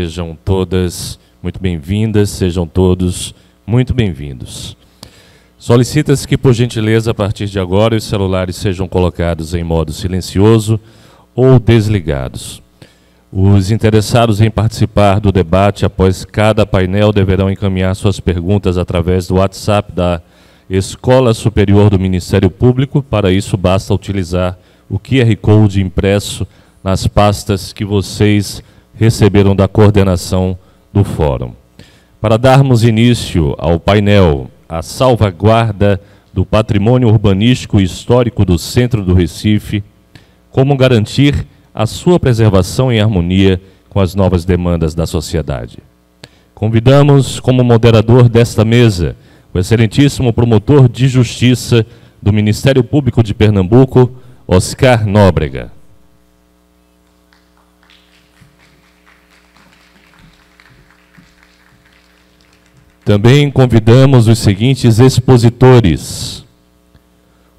Sejam todas muito bem-vindas, sejam todos muito bem-vindos. Solicita-se que, por gentileza, a partir de agora, os celulares sejam colocados em modo silencioso ou desligados. Os interessados em participar do debate após cada painel deverão encaminhar suas perguntas através do WhatsApp da Escola Superior do Ministério Público. Para isso, basta utilizar o QR Code impresso nas pastas que vocês receberam da coordenação do Fórum. Para darmos início ao painel A Salvaguarda do Patrimônio Urbanístico e Histórico do Centro do Recife, como garantir a sua preservação em harmonia com as novas demandas da sociedade. Convidamos como moderador desta mesa o excelentíssimo promotor de Justiça do Ministério Público de Pernambuco, Oscar Nóbrega. Também convidamos os seguintes expositores: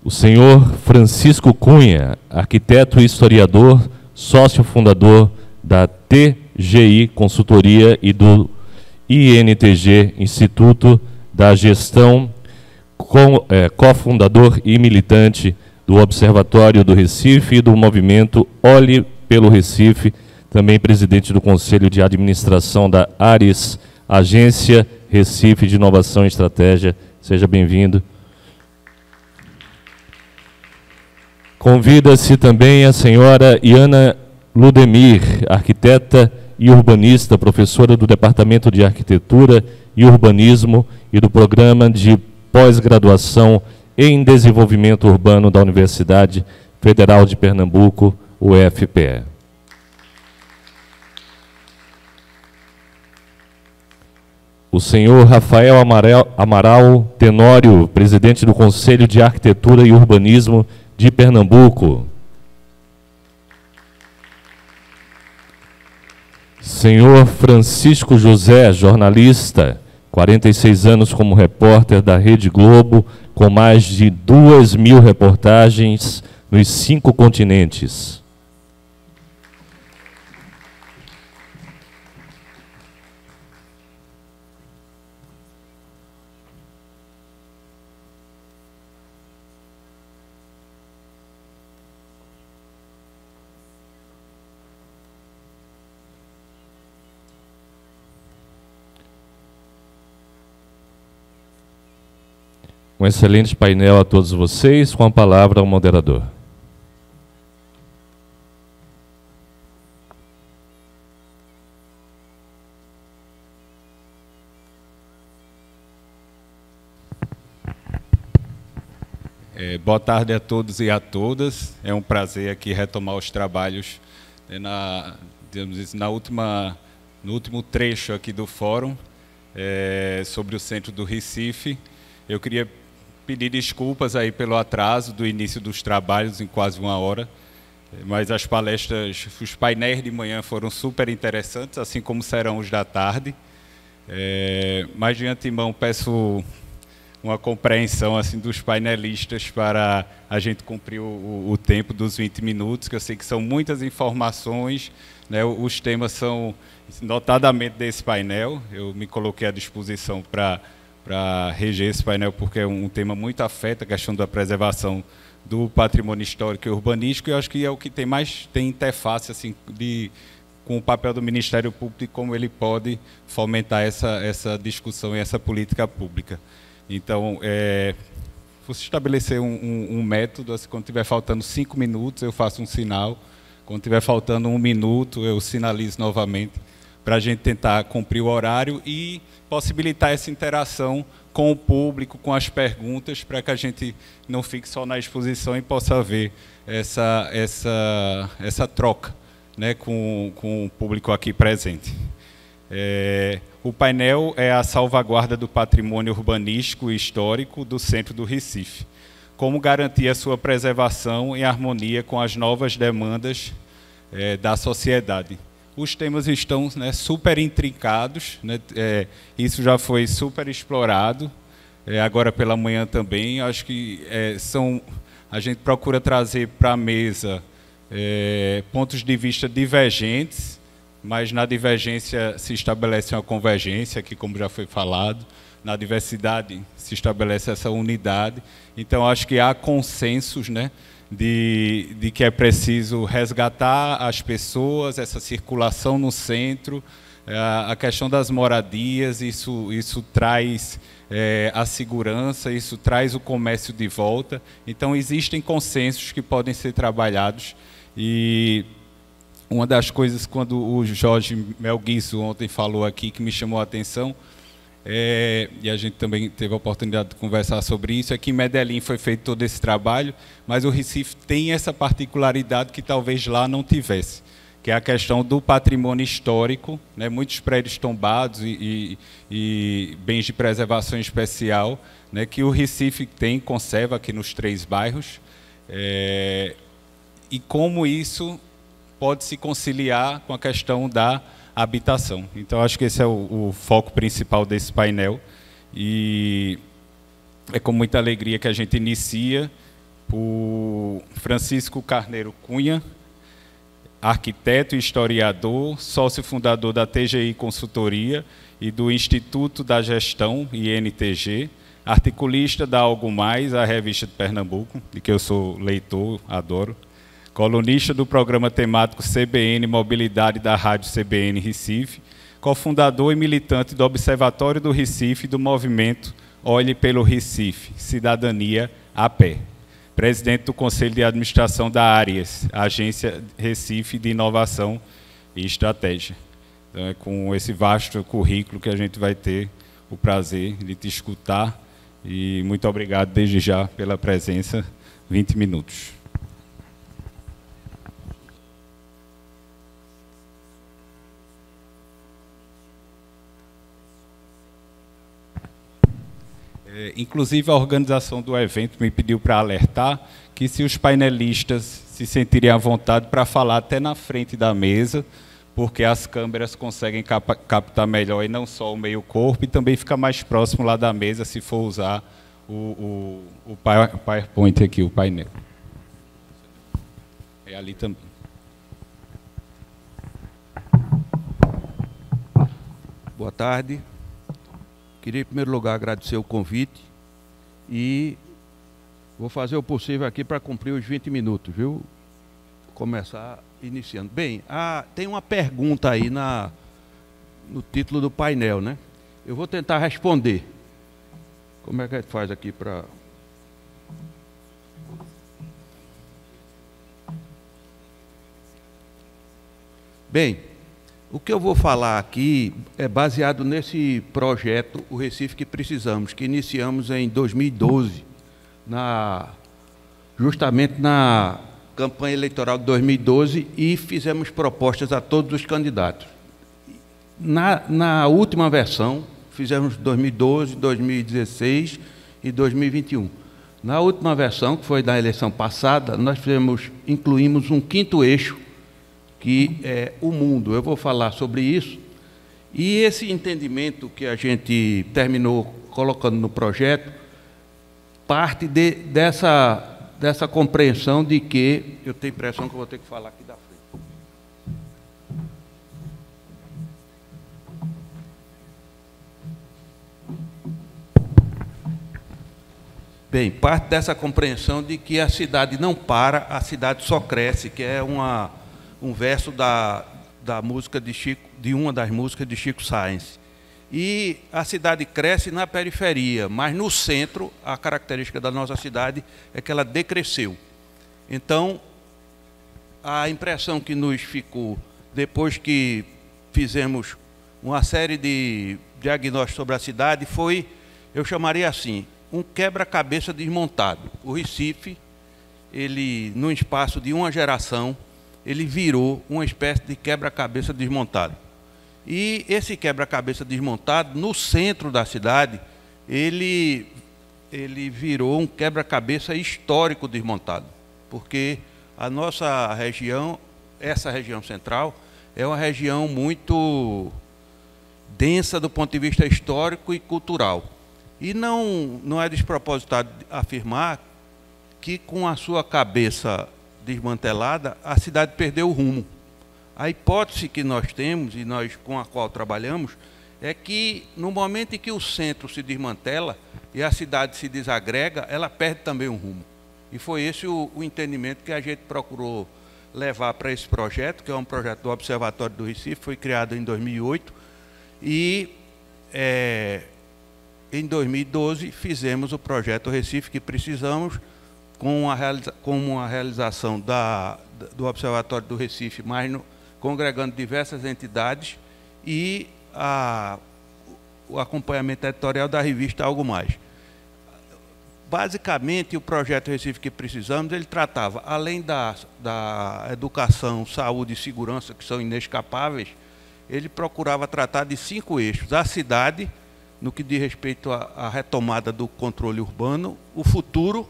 o senhor Francisco Cunha, arquiteto e historiador, sócio fundador da TGI Consultoria e do INTG, Instituto da Gestão, cofundador e militante do Observatório do Recife e do movimento Olhe pelo Recife, também presidente do Conselho de Administração da ARES, Agência Recife de Inovação e Estratégia. Seja bem-vindo. Convida-se também a senhora Iana Ludemir, arquiteta e urbanista, professora do Departamento de Arquitetura e Urbanismo e do Programa de Pós-Graduação em Desenvolvimento Urbano da Universidade Federal de Pernambuco, UFPE. O senhor Rafael Amaral Tenório, presidente do Conselho de Arquitetura e Urbanismo de Pernambuco. Senhor Francisco José, jornalista, 46 anos como repórter da Rede Globo, com mais de 2.000 reportagens nos 5 continentes. Um excelente painel a todos vocês. Com a palavra ao moderador. Boa tarde a todos e a todas. É um prazer aqui retomar os trabalhos no último trecho aqui do Fórum sobre o Centro do Recife. Eu queria pedir desculpas aí pelo atraso do início dos trabalhos em quase 1 hora, mas as palestras, os painéis de manhã foram super interessantes, assim como serão os da tarde. Mas de antemão peço uma compreensão assim dos painelistas para a gente cumprir o tempo dos 20 minutos, que eu sei que são muitas informações, né? Os temas são, notadamente desse painel, eu me coloquei à disposição para reger esse painel, porque é um tema muito afeta a questão da preservação do patrimônio histórico e urbanístico, e eu acho que é o que tem interface assim, com o papel do Ministério Público e como ele pode fomentar essa discussão e essa política pública. Então, vou estabelecer um método, assim, quando estiver faltando 5 minutos, eu faço um sinal, quando estiver faltando 1 minuto, eu sinalizo novamente, para a gente tentar cumprir o horário e possibilitar essa interação com o público, com as perguntas, para que a gente não fique só na exposição e possa ver essa troca, né, com o público aqui presente. O painel é a salvaguarda do patrimônio urbanístico e histórico do Centro do Recife. Como garantir a sua preservação em harmonia com as novas demandas da sociedade. Os temas estão, né, super intrincados, né, isso já foi super explorado, agora pela manhã também. Acho que a gente procura trazer para a mesa pontos de vista divergentes, mas na divergência se estabelece uma convergência, que como já foi falado, na diversidade se estabelece essa unidade. Então, acho que há consensos, né, de que é preciso resgatar as pessoas, essa circulação no centro, a questão das moradias, isso traz a segurança, isso traz o comércio de volta. Então, existem consensos que podem ser trabalhados. E uma das coisas, quando o Jorge Melguizo ontem falou aqui, que me chamou a atenção, e a gente também teve a oportunidade de conversar sobre isso, é que em Medellín foi feito todo esse trabalho, mas o Recife tem essa particularidade que talvez lá não tivesse, que é a questão do patrimônio histórico, né? Muitos prédios tombados e bens de preservação especial, né? Que o Recife conserva aqui nos 3 bairros, e como isso pode se conciliar com a questão da habitação. Então, acho que esse é o foco principal desse painel, e é com muita alegria que a gente inicia por Francisco Carneiro Cunha, arquiteto e historiador, sócio fundador da TGI Consultoria e do Instituto da Gestão, INTG, articulista da Algo Mais, a revista de Pernambuco, de que eu sou leitor, adoro, colunista do programa temático CBN Mobilidade da Rádio CBN Recife, cofundador e militante do Observatório do Recife e do movimento Olhe pelo Recife, Cidadania a Pé. Presidente do Conselho de Administração da ARIES, Agência Recife de Inovação e Estratégia. Então, é com esse vasto currículo que a gente vai ter o prazer de te escutar. E muito obrigado desde já pela presença. 20 minutos. Inclusive, a organização do evento me pediu para alertar que, se os painelistas se sentirem à vontade para falar até na frente da mesa, porque as câmeras conseguem captar melhor e não só o meio corpo, e também fica mais próximo lá da mesa se for usar o PowerPoint aqui, o painel. É ali também. Boa tarde. Queria, em primeiro lugar, agradecer o convite e vou fazer o possível aqui para cumprir os 20 minutos, viu? Vou começar iniciando. Bem, tem uma pergunta aí no título do painel, né? Eu vou tentar responder. Como é que a gente faz aqui para... Bem, o que eu vou falar aqui é baseado nesse projeto, o Recife que Precisamos, que iniciamos em 2012, justamente na campanha eleitoral de 2012, e fizemos propostas a todos os candidatos. Na última versão, fizemos 2012, 2016 e 2021. Na última versão, que foi da eleição passada, nós incluímos um 5º eixo, que é o mundo. Eu vou falar sobre isso. E esse entendimento que a gente terminou colocando no projeto parte dessa compreensão de que... Eu tenho a impressão que eu vou ter que falar aqui da frente. Bem, parte dessa compreensão de que a cidade não para, a cidade só cresce, que é um verso da música de uma das músicas de Chico Science. E a cidade cresce na periferia, mas no centro, a característica da nossa cidade é que ela decresceu. Então, a impressão que nos ficou, depois que fizemos uma série de diagnósticos sobre a cidade, foi, eu chamaria assim, um quebra-cabeça desmontado. O Recife, num espaço de uma geração, ele virou uma espécie de quebra-cabeça desmontado. E esse quebra-cabeça desmontado, no centro da cidade, ele virou um quebra-cabeça histórico desmontado, porque a nossa região, essa região central, é uma região muito densa do ponto de vista histórico e cultural. E não é despropositado afirmar que, com a sua cabeça desmantelada, a cidade perdeu o rumo. A hipótese que nós temos, e nós com a qual trabalhamos, é que no momento em que o centro se desmantela e a cidade se desagrega, ela perde também um rumo. E foi esse o entendimento que a gente procurou levar para esse projeto, que é um projeto do Observatório do Recife, foi criado em 2008, e em 2012 fizemos o projeto Recife que Precisamos, com a realização do Observatório do Recife, mas congregando diversas entidades, e o acompanhamento editorial da revista Algo Mais. Basicamente, o projeto Recife que Precisamos, ele tratava, além da educação, saúde e segurança, que são inescapáveis, ele procurava tratar de 5 eixos: a cidade, no que diz respeito à retomada do controle urbano, o futuro,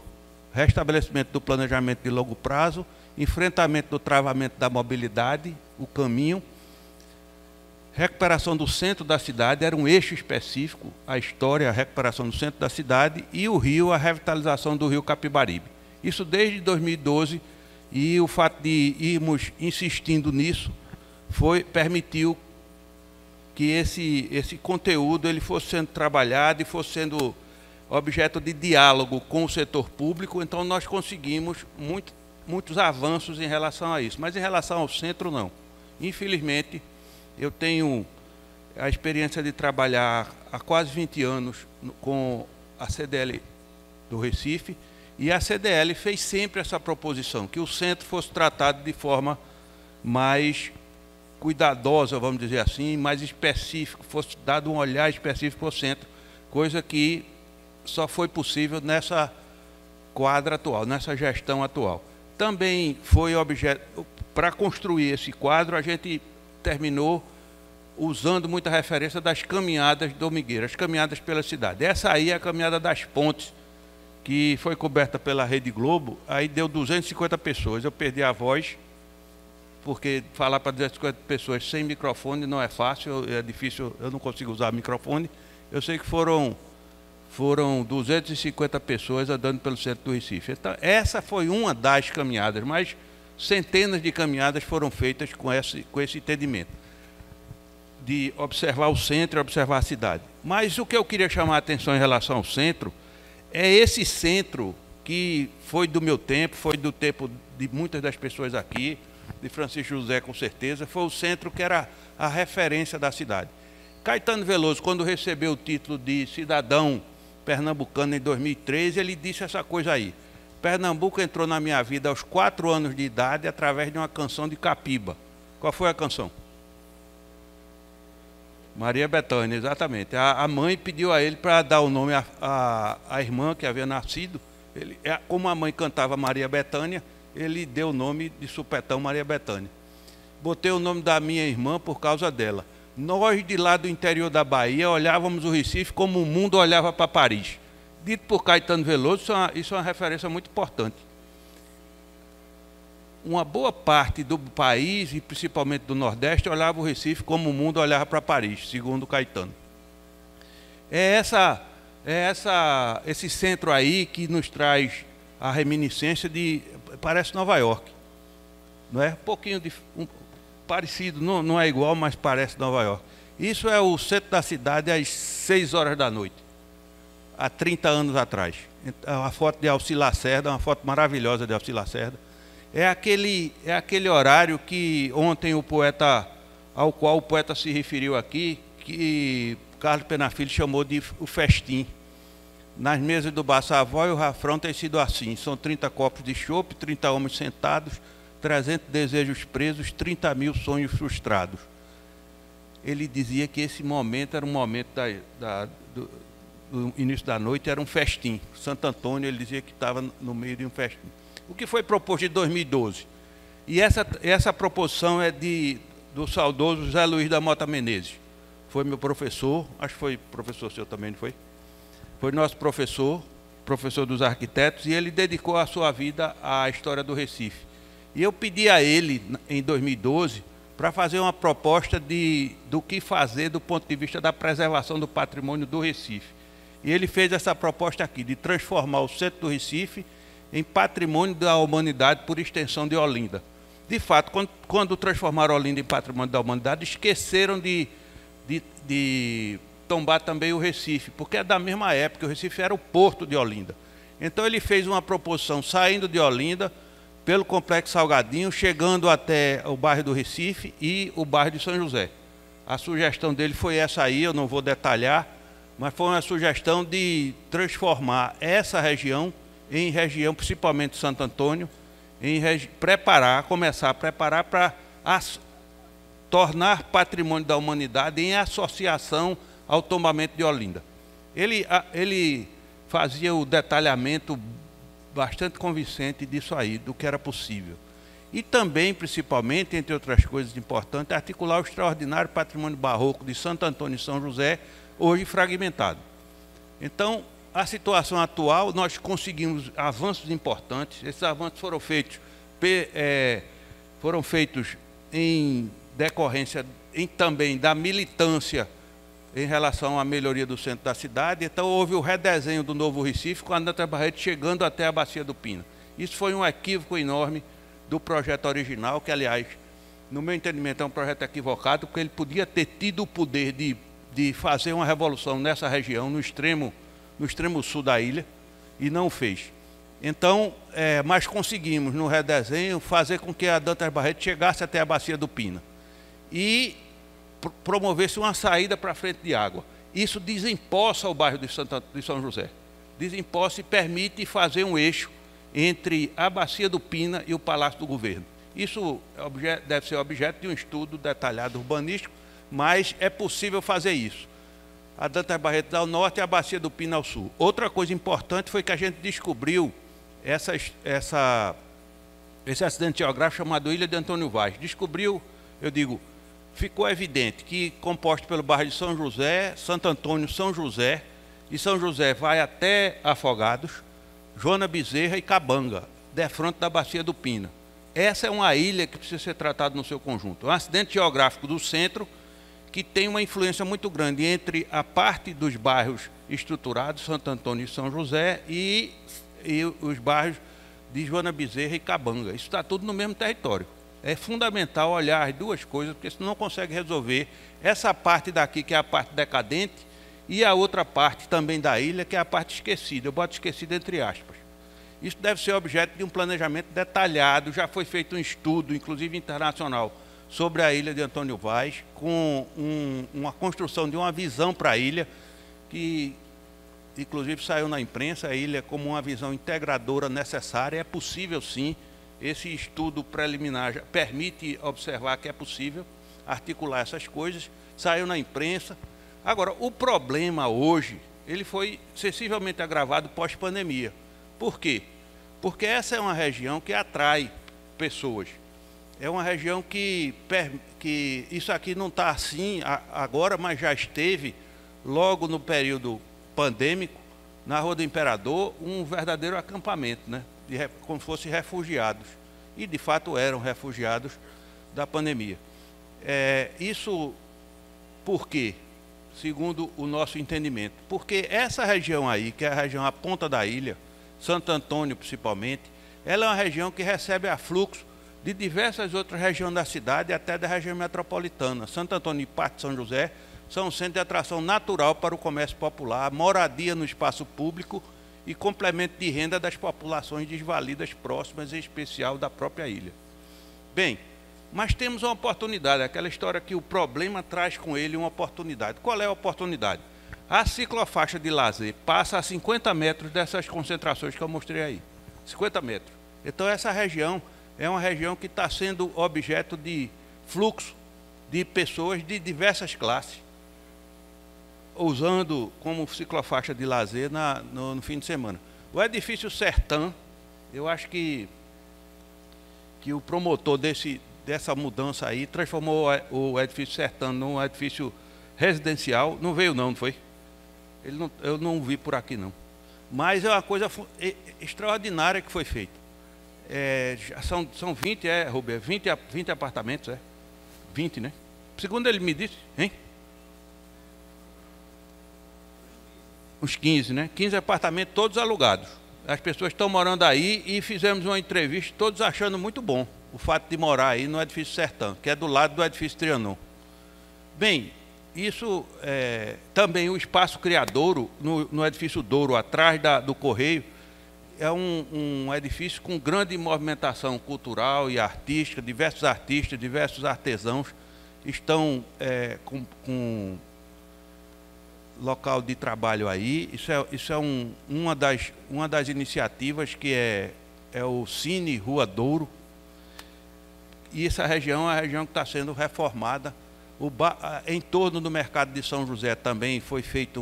restabelecimento do planejamento de longo prazo, enfrentamento do travamento da mobilidade, o caminho, recuperação do centro da cidade, era um eixo específico, a história, a recuperação do centro da cidade, e o rio, a revitalização do rio Capibaribe. Isso desde 2012, e o fato de irmos insistindo nisso permitiu que esse conteúdo ele fosse sendo trabalhado e fosse sendo objeto de diálogo com o setor público. Então nós conseguimos muitos avanços em relação a isso, mas em relação ao centro não. Infelizmente, eu tenho a experiência de trabalhar há quase 20 anos com a CDL do Recife, e a CDL fez sempre essa proposição, que o centro fosse tratado de forma mais cuidadosa, vamos dizer assim, mais específica, fosse dado um olhar específico ao centro, coisa que só foi possível nessa quadra atual, nessa gestão atual. Também foi objeto, para construir esse quadro, a gente terminou usando muita referência das caminhadas domingueiras, as caminhadas pela cidade. Essa aí é a caminhada das pontes, que foi coberta pela Rede Globo, aí deu 250 pessoas. Eu perdi a voz, porque falar para 250 pessoas sem microfone não é fácil, é difícil, eu não consigo usar microfone. Eu sei que foram 250 pessoas andando pelo centro do Recife. Então, essa foi uma das caminhadas, mas centenas de caminhadas foram feitas com esse entendimento de observar o centro e observar a cidade. Mas o que eu queria chamar a atenção em relação ao centro é esse centro que foi do meu tempo, foi do tempo de muitas das pessoas aqui, de Francisco José com certeza, foi o centro que era a referência da cidade. Caetano Veloso, quando recebeu o título de cidadão pernambucano em 2013, ele disse essa coisa aí: Pernambuco entrou na minha vida aos 4 anos de idade através de uma canção de Capiba. Qual foi a canção? Maria Bethânia, exatamente. A mãe pediu a ele para dar o nome à irmã que havia nascido. Como a mãe cantava Maria Bethânia, ele deu o nome de supetão Maria Bethânia. Botei o nome da minha irmã por causa dela. Nós, de lá do interior da Bahia, olhávamos o Recife como o mundo olhava para Paris. Dito por Caetano Veloso, isso é uma referência muito importante. Uma boa parte do país, e principalmente do Nordeste, olhava o Recife como o mundo olhava para Paris, segundo Caetano. Esse centro aí que nos traz a reminiscência de... parece Nova York. Não é? Parecido, não é igual, mas parece Nova York. Isso é o centro da cidade às 6 horas da noite, há 30 anos atrás. A foto de Alci Lacerda, uma foto maravilhosa de Alci Lacerda. É aquele horário que ontem ao qual o poeta se referiu aqui, que Carlos Pena Filho chamou de o festim. Nas mesas do Bar Savoy, o refrão tem sido assim: são 30 copos de chopp, 30 homens sentados, 300 desejos presos, 30 mil sonhos frustrados. Ele dizia que esse momento era um momento do início da noite, era um festim. Santo Antônio, ele dizia que estava no meio de um festim. O que foi proposto em 2012? E essa proposição é do saudoso José Luiz da Mota Menezes. Foi meu professor, acho que foi professor seu também, não foi? Foi nosso professor dos arquitetos, e ele dedicou a sua vida à história do Recife. E eu pedi a ele, em 2012, para fazer uma proposta do que fazer do ponto de vista da preservação do patrimônio do Recife. E ele fez essa proposta aqui, de transformar o centro do Recife em patrimônio da humanidade por extensão de Olinda. De fato, quando transformaram Olinda em patrimônio da humanidade, esqueceram de tombar também o Recife, porque é da mesma época, o Recife era o porto de Olinda. Então ele fez uma proposição saindo de Olinda, pelo Complexo Salgadinho, chegando até o bairro do Recife e o bairro de São José. A sugestão dele foi essa aí, eu não vou detalhar, mas foi uma sugestão de transformar essa região em região, principalmente Santo Antônio, começar a preparar para tornar patrimônio da humanidade em associação ao tombamento de Olinda. Ele fazia o detalhamento bastante convincente disso aí, do que era possível. E também, principalmente, entre outras coisas importantes, articular o extraordinário patrimônio barroco de Santo Antônio e São José, hoje fragmentado. Então, a situação atual, nós conseguimos avanços importantes. Esses avanços foram feitos em decorrência também da militância em relação à melhoria do centro da cidade. Então, houve o redesenho do Novo Recife, com a Dantas Barreto chegando até a Bacia do Pina. Isso foi um equívoco enorme do projeto original, que, aliás, no meu entendimento, é um projeto equivocado, porque ele podia ter tido o poder de fazer uma revolução nessa região, no extremo sul da ilha, e não fez. Então, mas conseguimos, no redesenho, fazer com que a Dantas Barreto chegasse até a Bacia do Pina e promovesse uma saída para frente de água. Isso desempossa o bairro de São José. Desempossa e permite fazer um eixo entre a Bacia do Pina e o Palácio do Governo. Isso deve ser objeto de um estudo detalhado urbanístico, mas é possível fazer isso. A Dantas Barreto ao norte e a Bacia do Pina ao sul. Outra coisa importante foi que a gente descobriu esse acidente geográfico chamado Ilha de Antônio Vaz. Descobriu, ficou evidente que, composto pelo bairro de São José, Santo Antônio, São José, e São José vai até Afogados, Joana Bezerra e Cabanga, defronte da Bacia do Pina. Essa é uma ilha que precisa ser tratada no seu conjunto. É um acidente geográfico do centro que tem uma influência muito grande entre a parte dos bairros estruturados, Santo Antônio e São José, e os bairros de Joana Bezerra e Cabanga. Isso está tudo no mesmo território. É fundamental olhar as duas coisas, porque senão não consegue resolver essa parte daqui, que é a parte decadente, e a outra parte também da ilha, que é a parte esquecida. Eu boto esquecida entre aspas. Isso deve ser objeto de um planejamento detalhado. Já foi feito um estudo, inclusive internacional, sobre a ilha de Antônio Vaz, com uma construção de uma visão para a ilha, que inclusive saiu na imprensa, a ilha como uma visão integradora necessária. É possível sim, esse estudo preliminar já permite observar que é possível articular essas coisas, saiu na imprensa. Agora, o problema hoje, ele foi sensivelmente agravado pós-pandemia. Por quê? Porque essa é uma região que atrai pessoas. É uma região que isso aqui não está assim agora, mas já esteve logo no período pandêmico, na Rua do Imperador, um verdadeiro acampamento, né? Como se fossem refugiados. E, de fato, eram refugiados da pandemia. Isso por quê? Segundo o nosso entendimento. Porque essa região aí, que é a região à ponta da ilha, Santo Antônio principalmente, ela é uma região que recebe afluxo de diversas outras regiões da cidade, até da região metropolitana. Santo Antônio e parte de São José são um centro de atração natural para o comércio popular, moradia no espaço público e complemento de renda das populações desvalidas próximas, em especial da própria ilha. Bem, mas temos uma oportunidade, aquela história que o problema traz com ele uma oportunidade. Qual é a oportunidade? A ciclofaixa de lazer passa a 50 metros dessas concentrações que eu mostrei aí. 50 metros. Então, essa região é uma região que está sendo objeto de fluxo de pessoas de diversas classes, usando como ciclofaixa de lazer no fim de semana. O edifício Sertã, eu acho que o promotor dessa mudança aí transformou o edifício Sertã num edifício residencial. Não veio não foi? Eu não vi por aqui não. Mas é uma coisa extraordinária que foi feita. São 20, Rubem, 20 apartamentos, 20, né? Segundo ele me disse, hein? Uns 15, né? 15 apartamentos, todos alugados. As pessoas estão morando aí e fizemos uma entrevista, todos achando muito bom. o fato de morar aí no edifício Sertão, que é do lado do edifício Trianon. Bem, isso também o espaço Criadouro, no edifício Douro, atrás do Correio, é um edifício com grande movimentação cultural e artística, diversos artistas, diversos artesãos estão com local de trabalho aí. Isso é uma das iniciativas que é o Cine Rua Douro. E essa região é a região que está sendo reformada. Em torno do mercado de São José também foi feita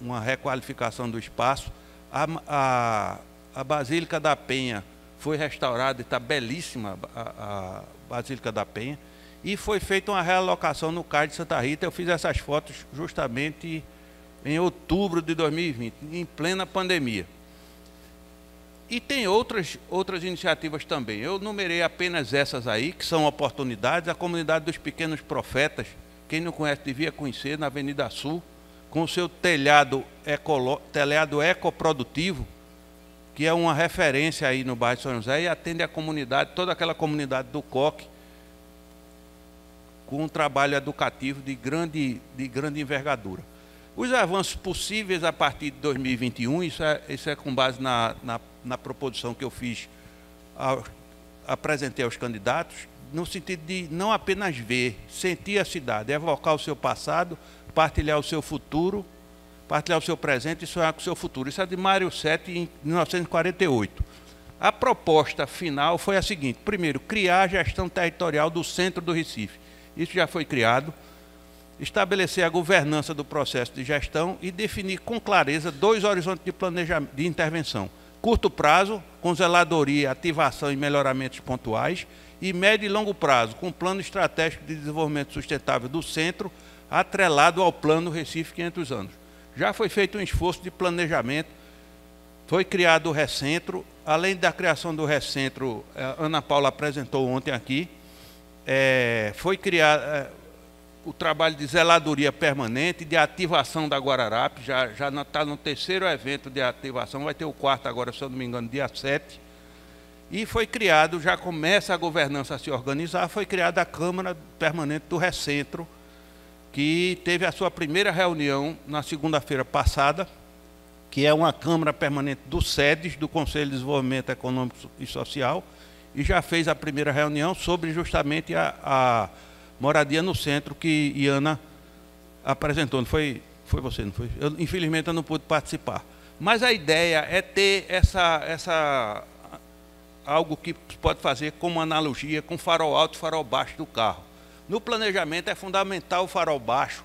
uma requalificação do espaço. A Basílica da Penha foi restaurada e está belíssima, a Basílica da Penha. E foi feita uma realocação no Cais de Santa Rita. Eu fiz essas fotos justamente em outubro de 2020, em plena pandemia. E tem outras iniciativas também. Eu numerei apenas essas aí, que são oportunidades. A comunidade dos Pequenos Profetas, quem não conhece devia conhecer, na Avenida Sul, com o seu telhado ecoprodutivo, que é uma referência aí no bairro de São José e atende a comunidade, toda aquela comunidade do Coque, com um trabalho educativo de grande envergadura. Os avanços possíveis a partir de 2021, isso é com base na proposição que eu fiz, apresentei aos candidatos, no sentido de não apenas ver, sentir a cidade, evocar o seu passado, partilhar o seu futuro, partilhar o seu presente e sonhar com o seu futuro. Isso é de Mário Sete, em 1948. A proposta final foi a seguinte: primeiro, criar a gestão territorial do centro do Recife. Isso já foi criado. Estabelecer a governança do processo de gestão e definir com clareza 2 horizontes de planejamento, de intervenção. Curto prazo, com zeladoria, ativação e melhoramentos pontuais, e médio e longo prazo, com plano estratégico de desenvolvimento sustentável do centro, atrelado ao plano Recife 500 anos. Já foi feito um esforço de planejamento, foi criado o Recentro. Além da criação do Recentro, a Ana Paula apresentou ontem aqui, foi criado o trabalho de zeladoria permanente, de ativação da Guararapes, já está no 3º evento de ativação, vai ter o 4º agora, se eu não me engano, dia 7. E foi criado, já começa a governança a se organizar, foi criada a Câmara Permanente do Recentro, que teve a sua primeira reunião na segunda-feira passada, que é uma Câmara Permanente do SEDES, do Conselho de Desenvolvimento Econômico e Social, e já fez a primeira reunião sobre justamente a moradia no centro que Iana apresentou. Não foi você, não foi? Infelizmente eu não pude participar. Mas a ideia é ter algo que pode fazer como analogia com farol alto e farol baixo do carro. No planejamento é fundamental o farol baixo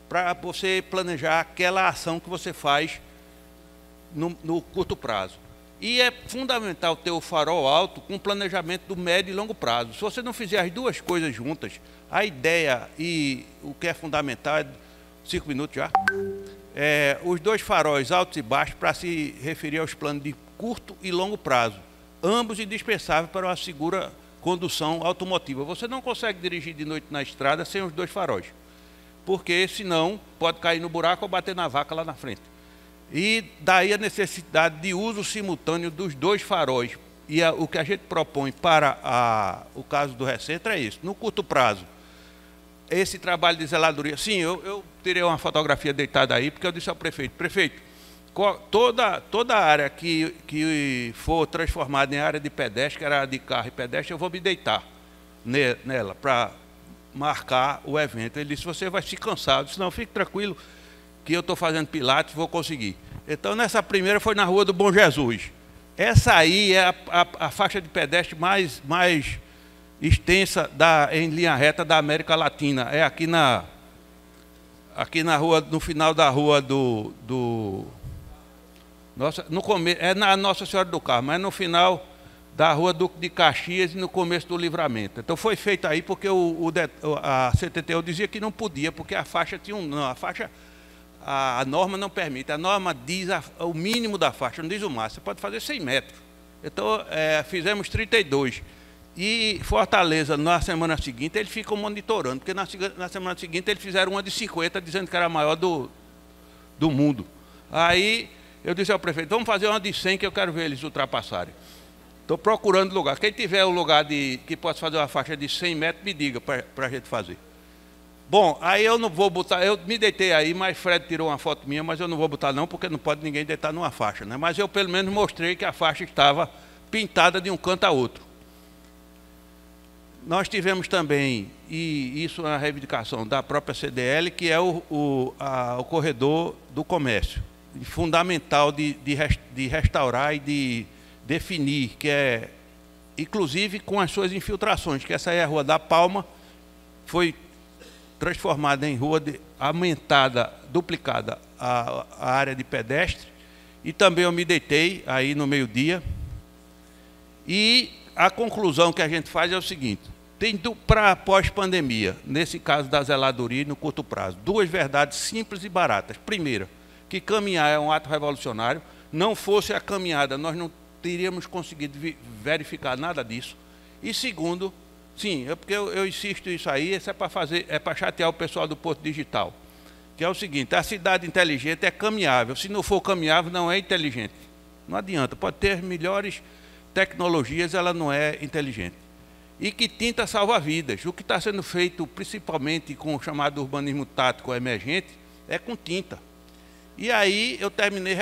para você planejar aquela ação que você faz no curto prazo. E é fundamental ter o farol alto com planejamento do médio e longo prazo. Se você não fizer as duas coisas juntas, a ideia e o que é fundamental, 5 minutos já, os 2 faróis altos e baixos para se referir aos planos de curto e longo prazo, ambos indispensáveis para uma segura condução automotiva. Você não consegue dirigir de noite na estrada sem os 2 faróis, porque senão pode cair no buraco ou bater na vaca lá na frente. E daí a necessidade de uso simultâneo dos 2 faróis. E o que a gente propõe para o caso do Recentro é isso. No curto prazo, esse trabalho de zeladoria. Sim, eu tirei uma fotografia deitada aí, porque eu disse ao prefeito: prefeito, toda a área que for transformada em área de pedestre, que era área de carro e pedestre, eu vou me deitar nela para marcar o evento. Ele disse: você vai se cansar. Eu disse: não, fique tranquilo, que eu estou fazendo pilates, vou conseguir. Então, nessa primeira foi na Rua do Bom Jesus. Essa aí é a faixa de pedestre mais extensa em linha reta da América Latina. É aqui na rua, no final da rua é na Nossa Senhora do Carmo, mas no final da Rua Duque de Caxias e no começo do Livramento. Então foi feito aí porque a CTTU dizia que não podia, porque a faixa tinha a norma não permite. A norma diz o mínimo da faixa, não diz o máximo. Você pode fazer 100 metros. Então, fizemos 32. E Fortaleza, na semana seguinte, eles ficam monitorando, porque na semana seguinte eles fizeram uma de 50, dizendo que era a maior do mundo. Aí eu disse ao prefeito: vamos fazer uma de 100, que eu quero ver eles ultrapassarem. Estou procurando lugar. Quem tiver um lugar que possa fazer uma faixa de 100 metros, me diga para a gente fazer. Bom, aí eu não vou botar, eu me deitei aí, mas Fred tirou uma foto minha, mas eu não vou botar não, porque não pode ninguém deitar numa faixa, né? Mas eu pelo menos mostrei que a faixa estava pintada de um canto a outro. Nós tivemos também, e isso é uma reivindicação da própria CDL, que é o corredor do comércio, fundamental de restaurar e de definir, que é, inclusive com as suas infiltrações, que essa aí é a Rua da Palma, foi transformada em rua aumentada, duplicada a área de pedestre, e também eu me deitei aí no meio-dia, e a conclusão que a gente faz é o seguinte: tem para pós-pandemia, nesse caso da zeladoria e no curto prazo, duas verdades simples e baratas. Primeira, que caminhar é um ato revolucionário. Não fosse a caminhada, nós não teríamos conseguido verificar nada disso. E segundo, sim, porque eu insisto isso aí, isso é para chatear o pessoal do Porto Digital, que é o seguinte: a cidade inteligente é caminhável. Se não for caminhável, não é inteligente. Não adianta, pode ter melhores tecnologias, ela não é inteligente. E que tinta salva vidas. O que está sendo feito, principalmente com o chamado urbanismo tático emergente, é com tinta. E aí eu terminei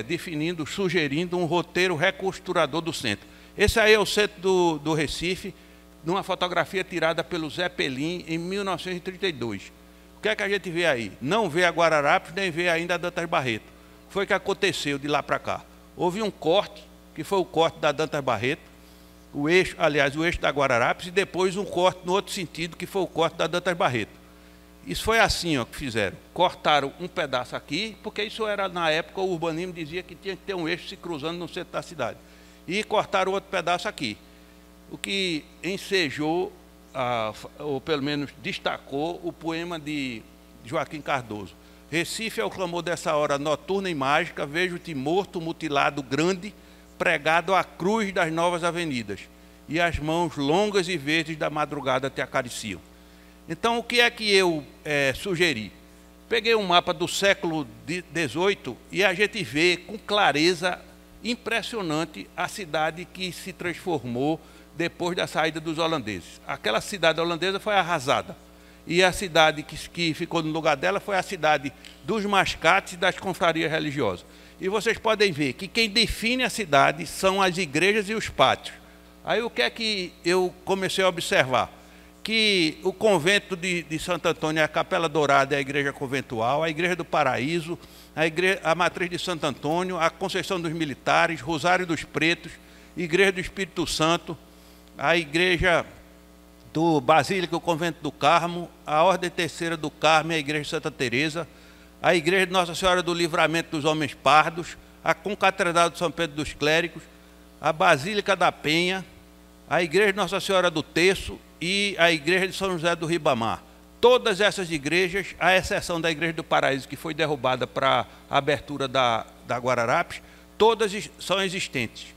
definindo, sugerindo um roteiro reconstruador do centro. Esse aí é o centro do Recife, numa fotografia tirada pelo Zé Pelim em 1932. O que é que a gente vê aí? Não vê a Guararapes, nem vê ainda a Dantas Barreto. Foi o que aconteceu de lá para cá. Houve um corte, que foi o corte da Dantas Barreto, o eixo da Guararapes, e depois um corte no outro sentido, que foi o corte da Dantas Barreto. Isso foi assim, ó, que fizeram. Cortaram um pedaço aqui, porque isso era, na época, o urbanismo dizia que tinha que ter um eixo se cruzando no centro da cidade. E cortaram outro pedaço aqui. O que ensejou, ou pelo menos destacou, o poema de Joaquim Cardoso. Recife é o clamor dessa hora noturna e mágica, vejo-te morto, mutilado, grande, pregado à cruz das novas avenidas, e as mãos longas e verdes da madrugada te acariciam. Então, o que é que eu sugeri? Peguei um mapa do século XVIII e a gente vê com clareza impressionante a cidade que se transformou depois da saída dos holandeses. Aquela cidade holandesa foi arrasada, e a cidade que ficou no lugar dela foi a cidade dos mascates e das confrarias religiosas. E vocês podem ver que quem define a cidade são as igrejas e os pátios. Aí o que é que eu comecei a observar? Que o convento de Santo Antônio, a Capela Dourada é a igreja conventual, a Igreja do Paraíso, a Matriz de Santo Antônio, a Conceição dos Militares, Rosário dos Pretos, Igreja do Espírito Santo, a Igreja do Basílica, o Convento do Carmo, a Ordem Terceira do Carmo, a Igreja de Santa Teresa, a Igreja de Nossa Senhora do Livramento dos Homens Pardos, a Concatedral de São Pedro dos Clérigos, a Basílica da Penha, a Igreja de Nossa Senhora do Terço e a Igreja de São José do Ribamar. Todas essas igrejas, à exceção da Igreja do Paraíso, que foi derrubada para a abertura da Guararapes, todas são existentes.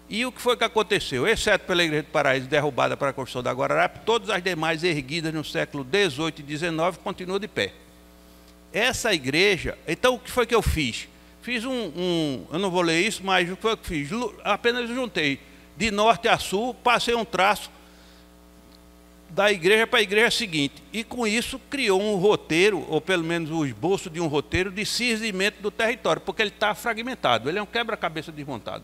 E o que foi que aconteceu? Exceto pela Igreja do Paraíso, derrubada para a construção da Guararapes, todas as demais erguidas no século XVIII e XIX continuam de pé. Essa igreja, então o que foi que eu fiz? Fiz eu não vou ler isso, mas o que foi que fiz? Apenas juntei de norte a sul, passei um traço da igreja para a igreja seguinte. E com isso criou um roteiro, ou pelo menos o esboço de um roteiro de cinzimento do território, porque ele está fragmentado, ele é um quebra-cabeça desmontado.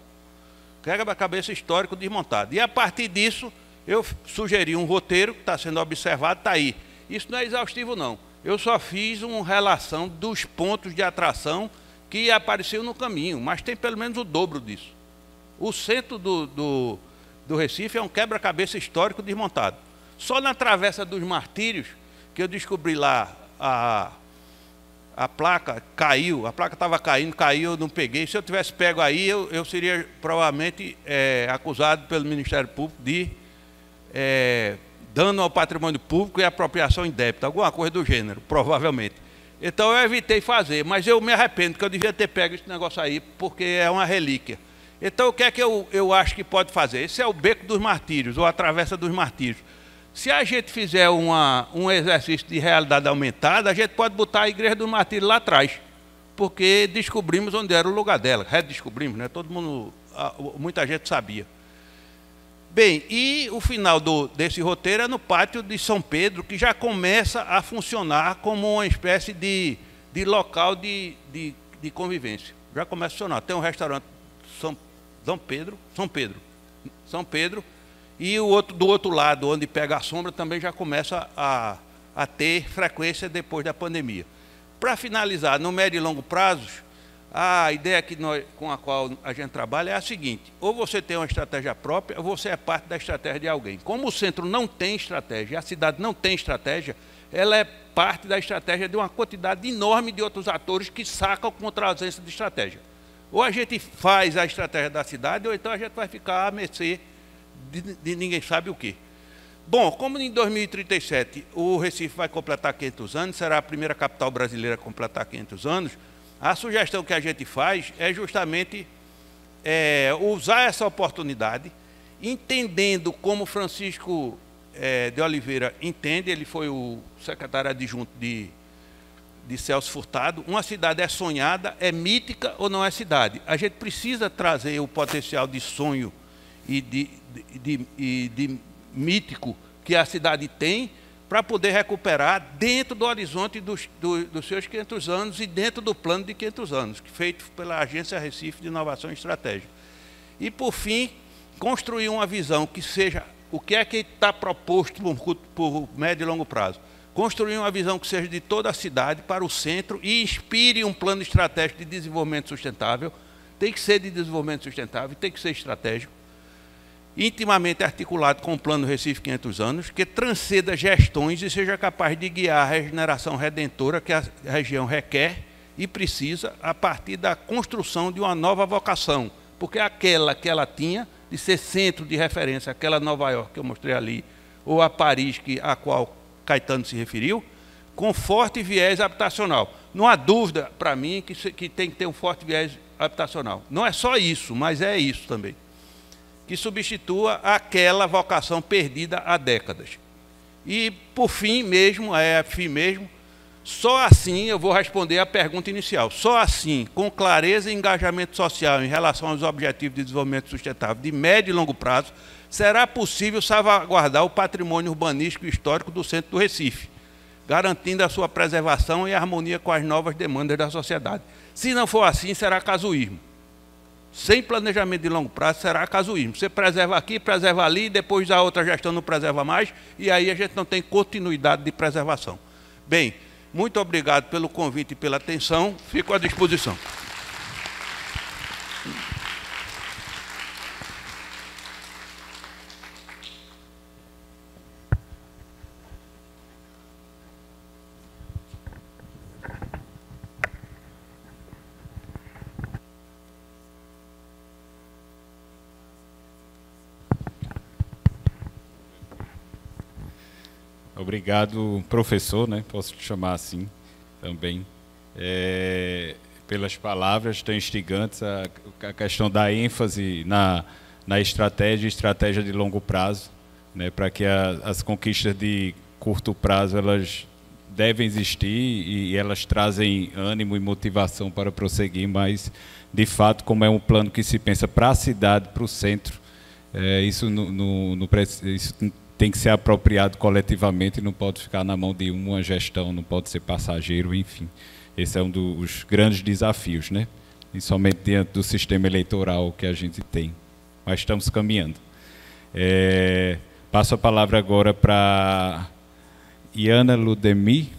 Quebra-cabeça histórico desmontado. E a partir disso, eu sugeri um roteiro que está sendo observado, está aí. Isso não é exaustivo, não. Eu só fiz uma relação dos pontos de atração que apareciam no caminho, mas tem pelo menos o dobro disso. O centro do Recife é um quebra-cabeça histórico desmontado. Só na Travessa dos Martírios, que eu descobri lá, a placa caiu, a placa estava caindo, caiu, eu não peguei. Se eu tivesse pego aí, eu seria provavelmente acusado pelo Ministério Público de dano ao patrimônio público e apropriação indébita, alguma coisa do gênero, provavelmente. Então eu evitei fazer, mas eu me arrependo, que eu devia ter pego esse negócio aí, porque é uma relíquia. Então o que é que eu acho que pode fazer? Esse é o Beco dos Martírios, ou a Travessa dos Martírios. Se a gente fizer um exercício de realidade aumentada, a gente pode botar a Igreja dos Martírios lá atrás, porque descobrimos onde era o lugar dela. Redescobrimos, né? Todo mundo muita gente sabia. Bem, e o final desse roteiro é no pátio de São Pedro, que já começa a funcionar como uma espécie de local de convivência. Já começa a funcionar. Tem um restaurante São Pedro, e do outro lado, onde pega a sombra, também já começa a ter frequência depois da pandemia. Para finalizar, no médio e longo prazo, a ideia com a qual a gente trabalha é a seguinte: ou você tem uma estratégia própria, ou você é parte da estratégia de alguém. Como o centro não tem estratégia, a cidade não tem estratégia, ela é parte da estratégia de uma quantidade enorme de outros atores que sacam contra a ausência de estratégia. Ou a gente faz a estratégia da cidade, ou então a gente vai ficar à mercê de ninguém sabe o quê. Bom, como em 2037 o Recife vai completar 500 anos, será a primeira capital brasileira a completar 500 anos, a sugestão que a gente faz é justamente usar essa oportunidade, entendendo como Francisco de Oliveira entende, ele foi o secretário adjunto de Celso Furtado. Uma cidade é sonhada, é mítica ou não é cidade? A gente precisa trazer o potencial de sonho e de mítico que a cidade tem para poder recuperar dentro do horizonte dos seus 500 anos e dentro do plano de 500 anos, feito pela Agência Recife de Inovação e Estratégia. E, por fim, construir uma visão que seja o que é que está proposto por médio e longo prazo. Construir uma visão que seja de toda a cidade para o centro e inspire um plano estratégico de desenvolvimento sustentável. Tem que ser de desenvolvimento sustentável, tem que ser estratégico, intimamente articulado com o Plano Recife 500 anos, que transcenda gestões e seja capaz de guiar a regeneração redentora que a região requer e precisa a partir da construção de uma nova vocação, porque aquela que ela tinha de ser centro de referência, aquela Nova York que eu mostrei ali, ou a Paris a qual Caetano se referiu, com forte viés habitacional. Não há dúvida para mim que tem que ter um forte viés habitacional. Não é só isso, mas é isso também, que substitua aquela vocação perdida há décadas. E, por fim mesmo, só assim eu vou responder à pergunta inicial. Só assim, com clareza e engajamento social em relação aos objetivos de desenvolvimento sustentável de médio e longo prazo, será possível salvaguardar o patrimônio urbanístico e histórico do centro do Recife, garantindo a sua preservação em harmonia com as novas demandas da sociedade. Se não for assim, será casuísmo. Sem planejamento de longo prazo, será casuísmo. Você preserva aqui, preserva ali, depois a outra gestão não preserva mais, e aí a gente não tem continuidade de preservação. Bem, muito obrigado pelo convite e pela atenção. Fico à disposição. Obrigado, professor, né? Posso te chamar assim também, pelas palavras tão instigantes, a questão da ênfase na estratégia de longo prazo, né? Para que as conquistas de curto prazo elas devem existir e elas trazem ânimo e motivação para prosseguir, mas, de fato, como é um plano que se pensa para a cidade, para o centro, isso tem que ser apropriado coletivamente e não pode ficar na mão de uma gestão, não pode ser passageiro, enfim. Esse é um dos grandes desafios, né? E somente diante do sistema eleitoral que a gente tem. Mas estamos caminhando. Passo a palavra agora para Iana Ludemi,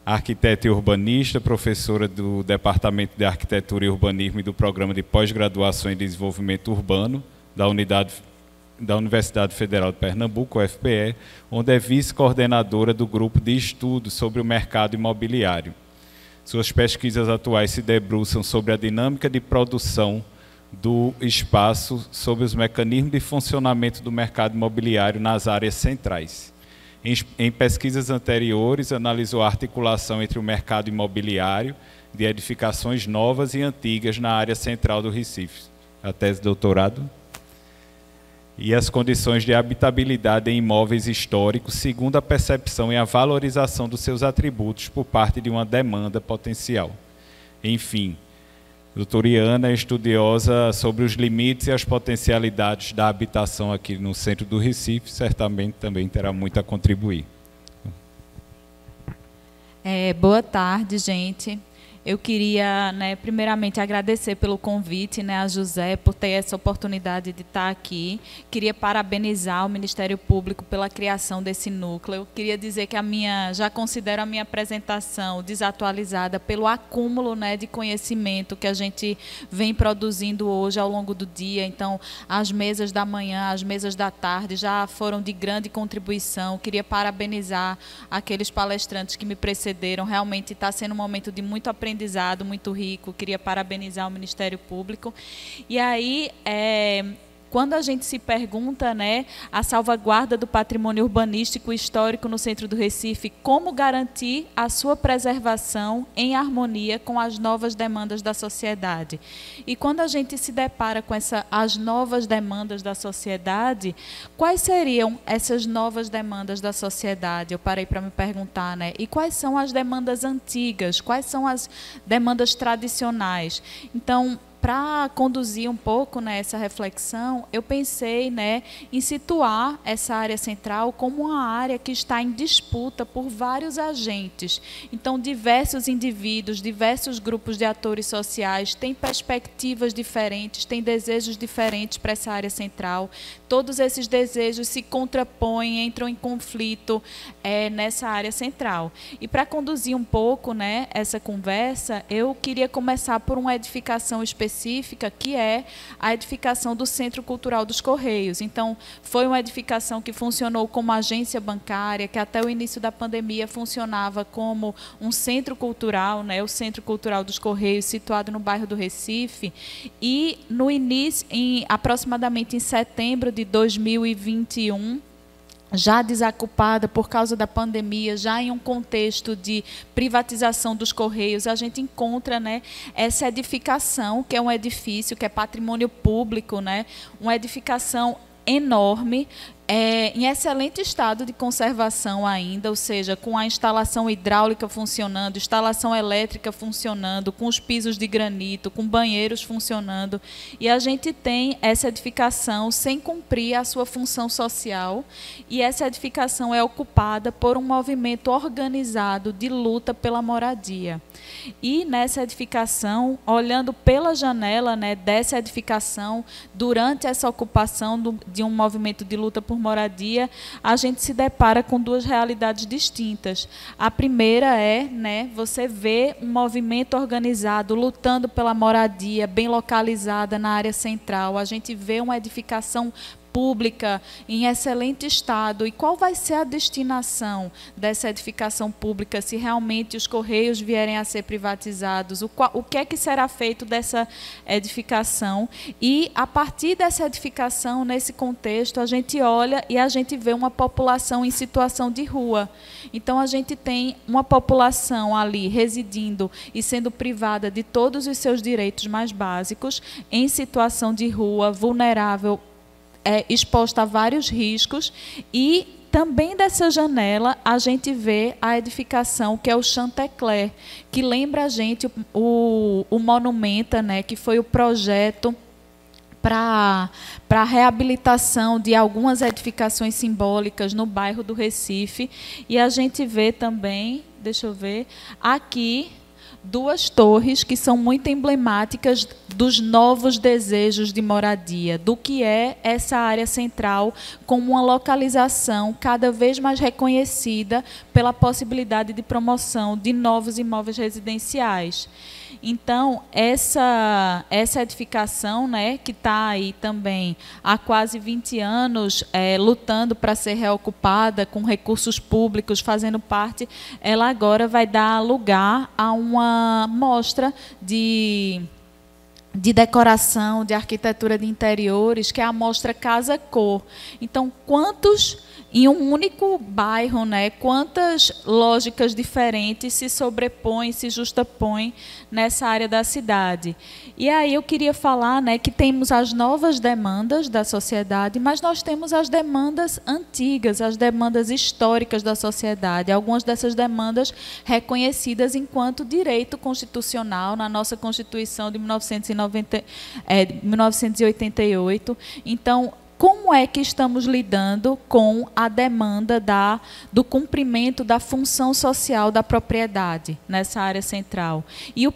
arquiteta e urbanista, professora do Departamento de Arquitetura e Urbanismo e do Programa de Pós-Graduação em Desenvolvimento Urbano da Universidade Federal de Pernambuco, UFPE, onde é vice-coordenadora do grupo de estudos sobre o mercado imobiliário. Suas pesquisas atuais se debruçam sobre a dinâmica de produção do espaço, sobre os mecanismos de funcionamento do mercado imobiliário nas áreas centrais. Em pesquisas anteriores, analisou a articulação entre o mercado imobiliário de edificações novas e antigas na área central do Recife. A tese de doutorado. E as condições de habitabilidade em imóveis históricos, segundo a percepção e a valorização dos seus atributos por parte de uma demanda potencial. Enfim, Doutora Iana é estudiosa sobre os limites e as potencialidades da habitação aqui no centro do Recife, certamente também terá muito a contribuir. Boa tarde, gente. Eu queria, primeiramente, agradecer pelo convite, a José, por ter essa oportunidade de estar aqui. Queria parabenizar o Ministério Público pela criação desse núcleo. Queria dizer que já considero a minha apresentação desatualizada pelo acúmulo, de conhecimento que a gente vem produzindo hoje ao longo do dia. Então, as mesas da manhã, as mesas da tarde já foram de grande contribuição. Queria parabenizar aqueles palestrantes que me precederam. Realmente está sendo um momento de muito aprendizado, muito rico. Queria parabenizar o Ministério Público. E aí, quando a gente se pergunta, a salvaguarda do patrimônio urbanístico e histórico no centro do Recife, como garantir a sua preservação em harmonia com as novas demandas da sociedade? E quando a gente se depara com as novas demandas da sociedade, quais seriam essas novas demandas da sociedade? Eu parei para me perguntar, E quais são as demandas antigas? Quais são as demandas tradicionais? Então, para conduzir um pouco essa reflexão, eu pensei em situar essa área central como uma área que está em disputa por vários agentes. Então, diversos indivíduos, diversos grupos de atores sociais têm perspectivas diferentes, têm desejos diferentes para essa área central. Todos esses desejos se contrapõem, entram em conflito nessa área central. E para conduzir um pouco essa conversa, eu queria começar por uma edificação específica, que é a edificação do Centro Cultural dos Correios. Então, foi uma edificação que funcionou como agência bancária, que até o início da pandemia funcionava como um centro cultural, o Centro Cultural dos Correios, situado no bairro do Recife. E, no início, aproximadamente em setembro de 2021, já desocupada por causa da pandemia, já em um contexto de privatização dos Correios, a gente encontra essa edificação, que é um edifício, que é patrimônio público, uma edificação enorme, em excelente estado de conservação ainda, ou seja, com a instalação hidráulica funcionando, instalação elétrica funcionando, com os pisos de granito, com banheiros funcionando. E a gente tem essa edificação sem cumprir a sua função social, e essa edificação é ocupada por um movimento organizado de luta pela moradia. E nessa edificação, olhando pela janela dessa edificação, durante essa ocupação de um movimento de luta por moradia, a gente se depara com duas realidades distintas. A primeira é, você vê um movimento organizado lutando pela moradia, bem localizada na área central. A gente vê uma edificação pública em excelente estado. E qual vai ser a destinação dessa edificação pública se realmente os Correios vierem a ser privatizados? O que é que será feito dessa edificação? E, a partir dessa edificação, nesse contexto, a gente olha e a gente vê uma população em situação de rua. Então, a gente tem uma população ali residindo e sendo privada de todos os seus direitos mais básicos, em situação de rua, vulnerável, exposta a vários riscos. E também dessa janela a gente vê a edificação que é o Chantecler, que lembra a gente o Monumenta, que foi o projeto para a reabilitação de algumas edificações simbólicas no bairro do Recife. E a gente vê também, deixa eu ver, aqui duas torres que são muito emblemáticas dos novos desejos de moradia, do que é essa área central como uma localização cada vez mais reconhecida pela possibilidade de promoção de novos imóveis residenciais. Então, essa edificação, que está aí também há quase 20 anos lutando para ser reocupada com recursos públicos, fazendo parte, ela agora vai dar lugar a uma mostra de de decoração, de arquitetura de interiores, que é a mostra Casa Cor. Então, em um único bairro, né, quantas lógicas diferentes se sobrepõem, se justapõem nessa área da cidade. E aí eu queria falar, né, que temos as novas demandas da sociedade, mas nós temos as demandas antigas, as demandas históricas da sociedade, algumas dessas demandas reconhecidas enquanto direito constitucional na nossa Constituição de 1988. Então, como é que estamos lidando com a demanda do cumprimento da função social da propriedade nessa área central? E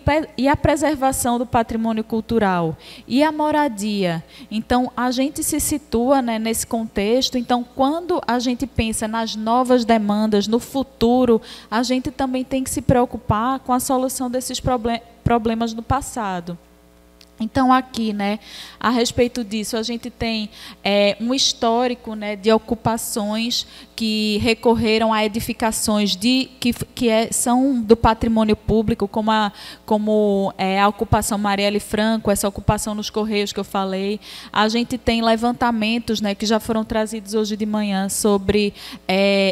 a preservação do patrimônio cultural? E a moradia? Então, a gente se situa, né, nesse contexto. Então, quando a gente pensa nas novas demandas, no futuro, a gente também tem que se preocupar com a solução desses problemas do passado. Então, aqui, né, a respeito disso, a gente tem um histórico, né, de ocupações que recorreram a edificações são do patrimônio público, como a ocupação Marielle Franco, essa ocupação nos Correios que eu falei. A gente tem levantamentos, né, que já foram trazidos hoje de manhã sobre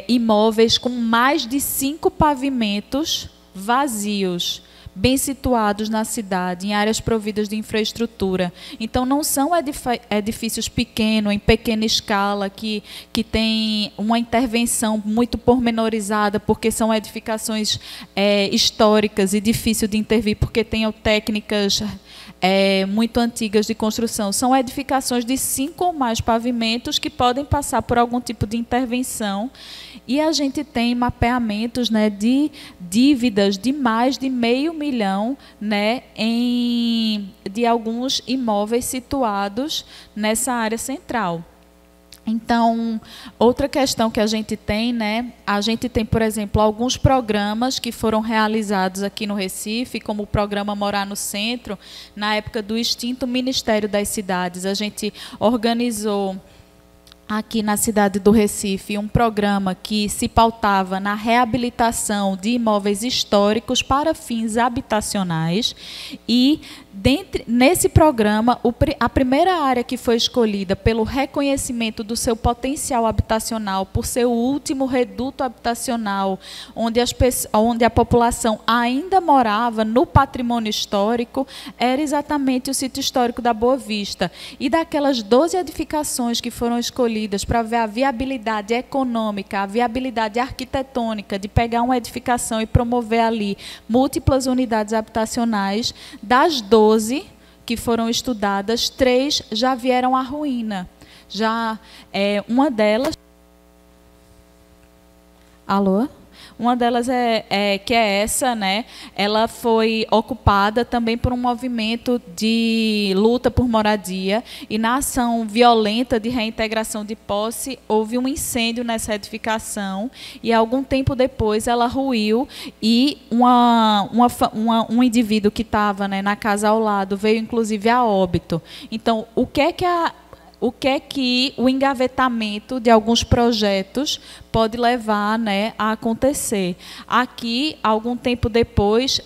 imóveis com mais de 5 pavimentos vazios, bem situados na cidade, em áreas providas de infraestrutura. Então, não são edifícios pequenos, em pequena escala, que têm uma intervenção muito pormenorizada, porque são edificações históricas e difícil de intervir, porque tenham técnicas muito antigas de construção. São edificações de 5 ou mais pavimentos que podem passar por algum tipo de intervenção. E a gente tem mapeamentos, né, de dívidas de mais de R$500 milhão, né, de alguns imóveis situados nessa área central. Então, outra questão que a gente tem, né, por exemplo, alguns programas que foram realizados aqui no Recife, como o programa Morar no Centro, na época do extinto Ministério das Cidades. A gente organizou aqui na cidade do Recife um programa que se pautava na reabilitação de imóveis históricos para fins habitacionais. E nesse programa, a primeira área que foi escolhida pelo reconhecimento do seu potencial habitacional, por ser o último reduto habitacional onde a população ainda morava no patrimônio histórico, era exatamente o sítio histórico da Boa Vista. E daquelas 12 edificações que foram escolhidas para ver a viabilidade econômica, a viabilidade arquitetônica de pegar uma edificação e promover ali múltiplas unidades habitacionais, das 12 que foram estudadas, 3 já vieram à ruína. Uma delas... Alô? Uma delas que é essa, né? Ela foi ocupada também por um movimento de luta por moradia, e na ação violenta de reintegração de posse houve um incêndio nessa edificação, e algum tempo depois ela ruiu, e um indivíduo que estava, né, na casa ao lado veio inclusive a óbito. Então, o que é que o engavetamento de alguns projetos pode levar, né, a acontecer? Aqui, algum tempo depois,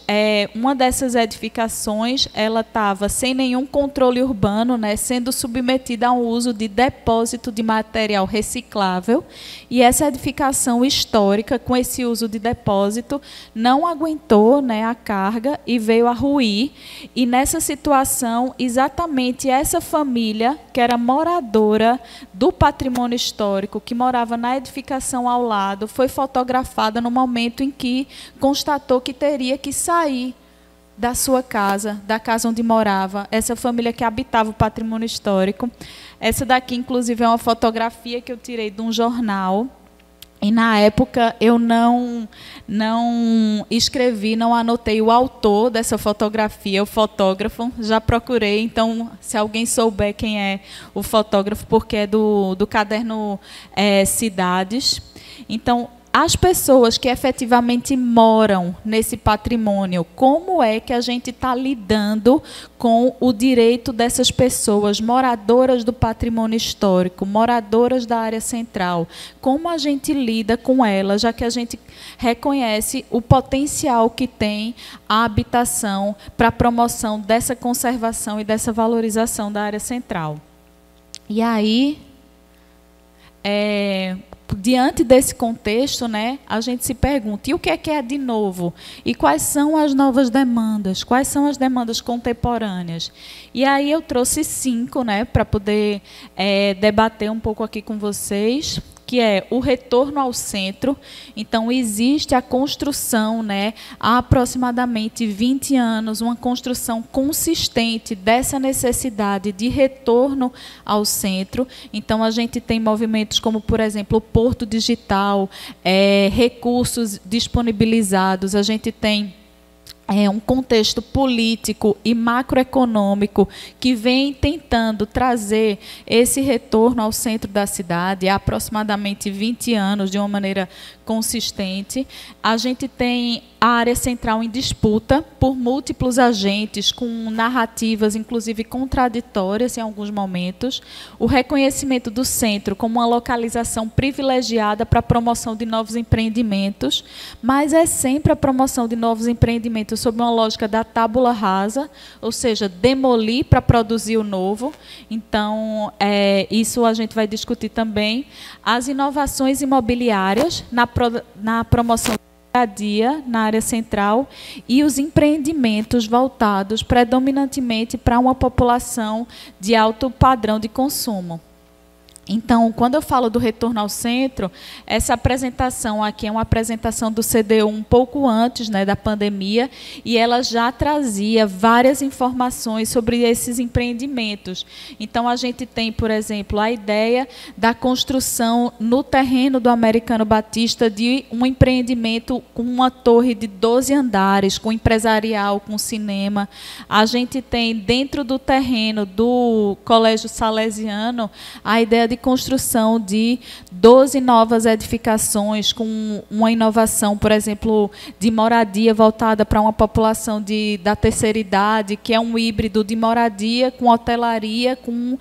uma dessas edificações ela estava sem nenhum controle urbano, né, sendo submetida a um uso de depósito de material reciclável, e essa edificação histórica, com esse uso de depósito, não aguentou, né, a carga e veio a ruir. E nessa situação, exatamente essa família, que era moradora do patrimônio histórico, que morava na edificação ao lado, foi fotografada no momento em que constatou que teria que sair da sua casa, da casa onde morava, essa família que habitava o patrimônio histórico. Essa daqui, inclusive, é uma fotografia que eu tirei de um jornal. E, na época, eu não escrevi, não anotei o autor dessa fotografia, o fotógrafo. Já procurei, então, se alguém souber quem é o fotógrafo, porque é do caderno Cidades. Então, as pessoas que efetivamente moram nesse patrimônio, como é que a gente está lidando com o direito dessas pessoas, moradoras do patrimônio histórico, moradoras da área central? Como a gente lida com elas, já que a gente reconhece o potencial que tem a habitação para a promoção dessa conservação e dessa valorização da área central? E aí, diante desse contexto, né, a gente se pergunta, e o que é de novo? E quais são as novas demandas? Quais são as demandas contemporâneas? E aí eu trouxe 5, né, para poder debater um pouco aqui com vocês, que é o retorno ao centro. Então, existe a construção, né, há aproximadamente 20 anos, uma construção consistente dessa necessidade de retorno ao centro. Então, a gente tem movimentos como, por exemplo, o Porto Digital, recursos disponibilizados, a gente tem um contexto político e macroeconômico que vem tentando trazer esse retorno ao centro da cidade há aproximadamente 20 anos, de uma maneira consistente. A gente tem a área central em disputa por múltiplos agentes, com narrativas, inclusive, contraditórias em alguns momentos. O reconhecimento do centro como uma localização privilegiada para a promoção de novos empreendimentos, mas é sempre a promoção de novos empreendimentos sob uma lógica da tábula rasa, ou seja, demolir para produzir o novo. Então, isso a gente vai discutir também. As inovações imobiliárias na promoção dia na área central e os empreendimentos voltados predominantemente para uma população de alto padrão de consumo. Então, quando eu falo do retorno ao centro, essa apresentação aqui é uma apresentação do CDU um pouco antes, né, da pandemia, e ela já trazia várias informações sobre esses empreendimentos. Então, a gente tem, por exemplo, a ideia da construção no terreno do Americano Batista de um empreendimento com uma torre de 12 andares, com empresarial, com cinema. A gente tem, dentro do terreno do Colégio Salesiano, a ideia de construção de 12 novas edificações com uma inovação, por exemplo, de moradia voltada para uma população da terceira idade, que é um híbrido de moradia com hotelaria, com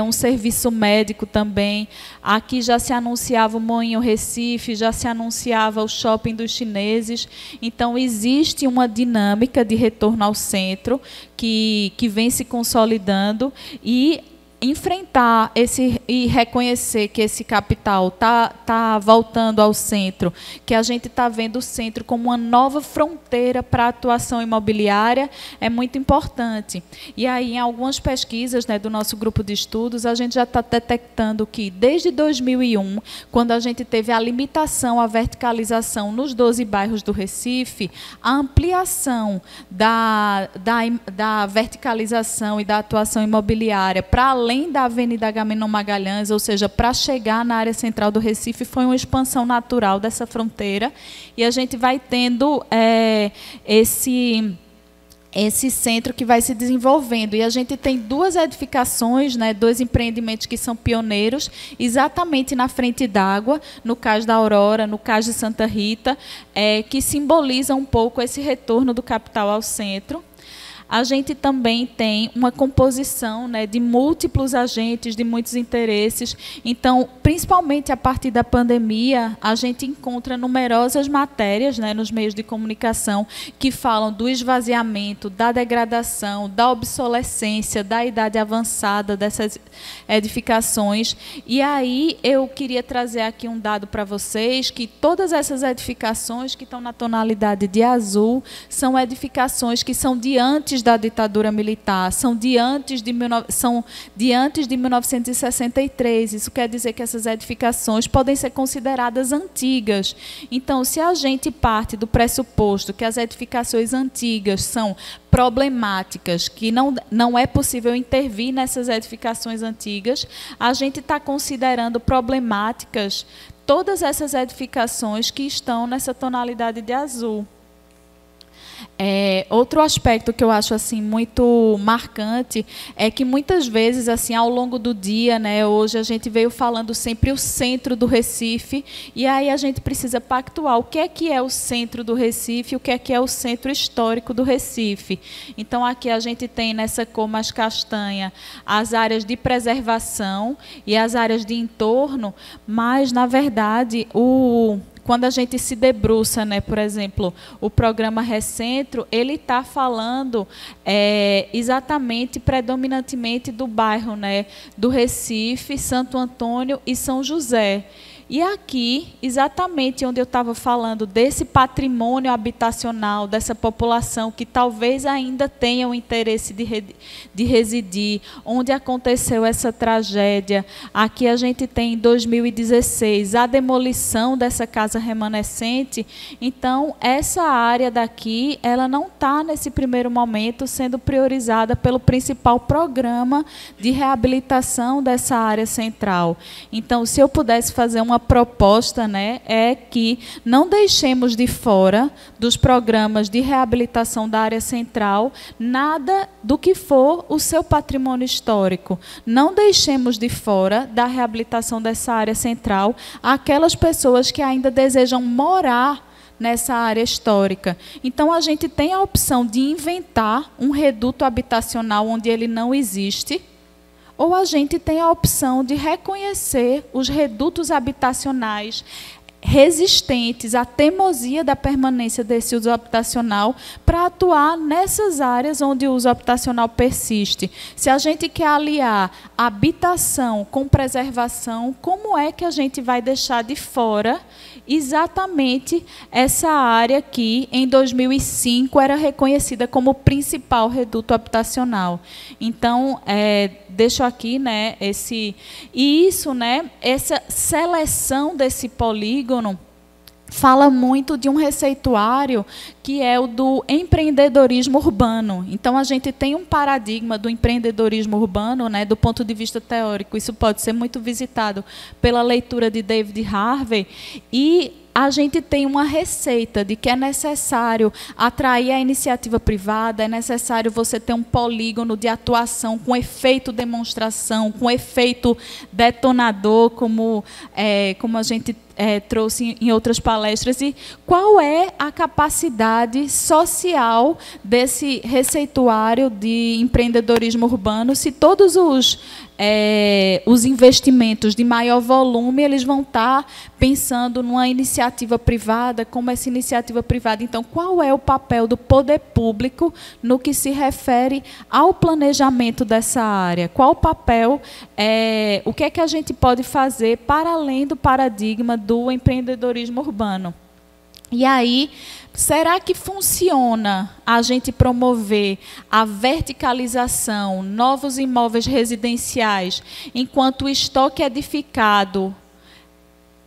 um serviço médico também. Aqui já se anunciava o Moinho Recife, já se anunciava o shopping dos chineses. Então, existe uma dinâmica de retorno ao centro que vem se consolidando, e enfrentar e reconhecer que esse capital tá voltando ao centro, que a gente está vendo o centro como uma nova fronteira para a atuação imobiliária, é muito importante. E aí, em algumas pesquisas, né, do nosso grupo de estudos, a gente já está detectando que, desde 2001, quando a gente teve a limitação à verticalização nos 12 bairros do Recife, a ampliação da verticalização e da atuação imobiliária para além da Avenida Agamenon Magalhães, ou seja, para chegar na área central do Recife, foi uma expansão natural dessa fronteira, e a gente vai tendo esse centro que vai se desenvolvendo. E a gente tem 2 edificações, né, 2 empreendimentos que são pioneiros, exatamente na frente d'água, no Cais da Aurora, no Cais de Santa Rita, que simbolizam um pouco esse retorno do capital ao centro. A gente também tem uma composição, né, de múltiplos agentes, de muitos interesses. Então, principalmente a partir da pandemia, a gente encontra numerosas matérias, né, nos meios de comunicação que falam do esvaziamento, da degradação, da obsolescência, da idade avançada dessas edificações. E aí eu queria trazer aqui um dado para vocês, que todas essas edificações que estão na tonalidade de azul são edificações que são de antes da ditadura militar, são de antes de 1963. Isso quer dizer que essas edificações podem ser consideradas antigas. Então, se a gente parte do pressuposto que as edificações antigas são problemáticas, que não é possível intervir nessas edificações antigas, a gente está considerando problemáticas todas essas edificações que estão nessa tonalidade de azul. Outro aspecto que eu acho assim muito marcante é que muitas vezes assim ao longo do dia, né, hoje a gente veio falando sempre o centro do Recife, e aí a gente precisa pactuar o que é o centro do Recife, o que é o centro histórico do Recife. Então aqui a gente tem nessa cor mais castanha as áreas de preservação e as áreas de entorno, mas na verdade quando a gente se debruça, né, por exemplo, o programa Recentro, ele está falando exatamente, predominantemente do bairro, né, do Recife, Santo Antônio e São José. E aqui, exatamente onde eu estava falando desse patrimônio habitacional, dessa população que talvez ainda tenha o interesse de residir, onde aconteceu essa tragédia, aqui a gente tem em 2016 a demolição dessa casa remanescente. Então, essa área daqui, ela não está nesse primeiro momento sendo priorizada pelo principal programa de reabilitação dessa área central. Então, se eu pudesse fazer uma proposta, né, é que não deixemos de fora dos programas de reabilitação da área central nada do que for o seu patrimônio histórico. Não deixemos de fora da reabilitação dessa área central aquelas pessoas que ainda desejam morar nessa área histórica. Então, a gente tem a opção de inventar um reduto habitacional onde ele não existe, ou a gente tem a opção de reconhecer os redutos habitacionais resistentes à teimosia da permanência desse uso habitacional para atuar nessas áreas onde o uso habitacional persiste. Se a gente quer aliar habitação com preservação, como é que a gente vai deixar de fora exatamente essa área que, em 2005, era reconhecida como o principal reduto habitacional? Então, deixo aqui, né, essa seleção desse polígono fala muito de um receituário que é o do empreendedorismo urbano. Então, a gente tem um paradigma do empreendedorismo urbano, né, do ponto de vista teórico. Isso pode ser muito visitado pela leitura de David Harvey, e a gente tem uma receita de que é necessário atrair a iniciativa privada, é necessário você ter um polígono de atuação com efeito demonstração, com efeito detonador, como a gente trouxe em outras palestras. E qual é a capacidade social desse receituário de empreendedorismo urbano, se todos os investimentos de maior volume eles vão estar pensando numa iniciativa privada, como essa iniciativa privada? Então, qual é o papel do poder público no que se refere ao planejamento dessa área? Qual o papel, o que é que a gente pode fazer para além do paradigma do empreendedorismo urbano? E aí, será que funciona a gente promover a verticalização, novos imóveis residenciais, enquanto o estoque edificado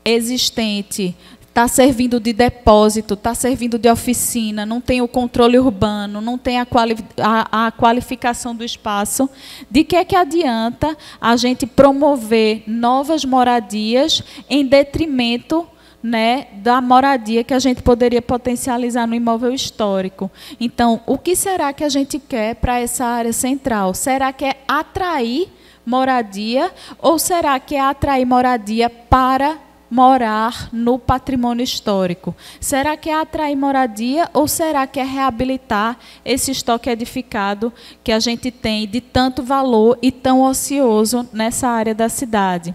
existente está servindo de depósito, está servindo de oficina, não tem o controle urbano, não tem a qualificação do espaço? De que adianta a gente promover novas moradias em detrimento, né, da moradia que a gente poderia potencializar no imóvel histórico? Então, o que será que a gente quer para essa área central? Será que é atrair moradia, ou será que é atrair moradia para morar no patrimônio histórico? Será que é atrair moradia, ou será que é reabilitar esse estoque edificado que a gente tem de tanto valor e tão ocioso nessa área da cidade?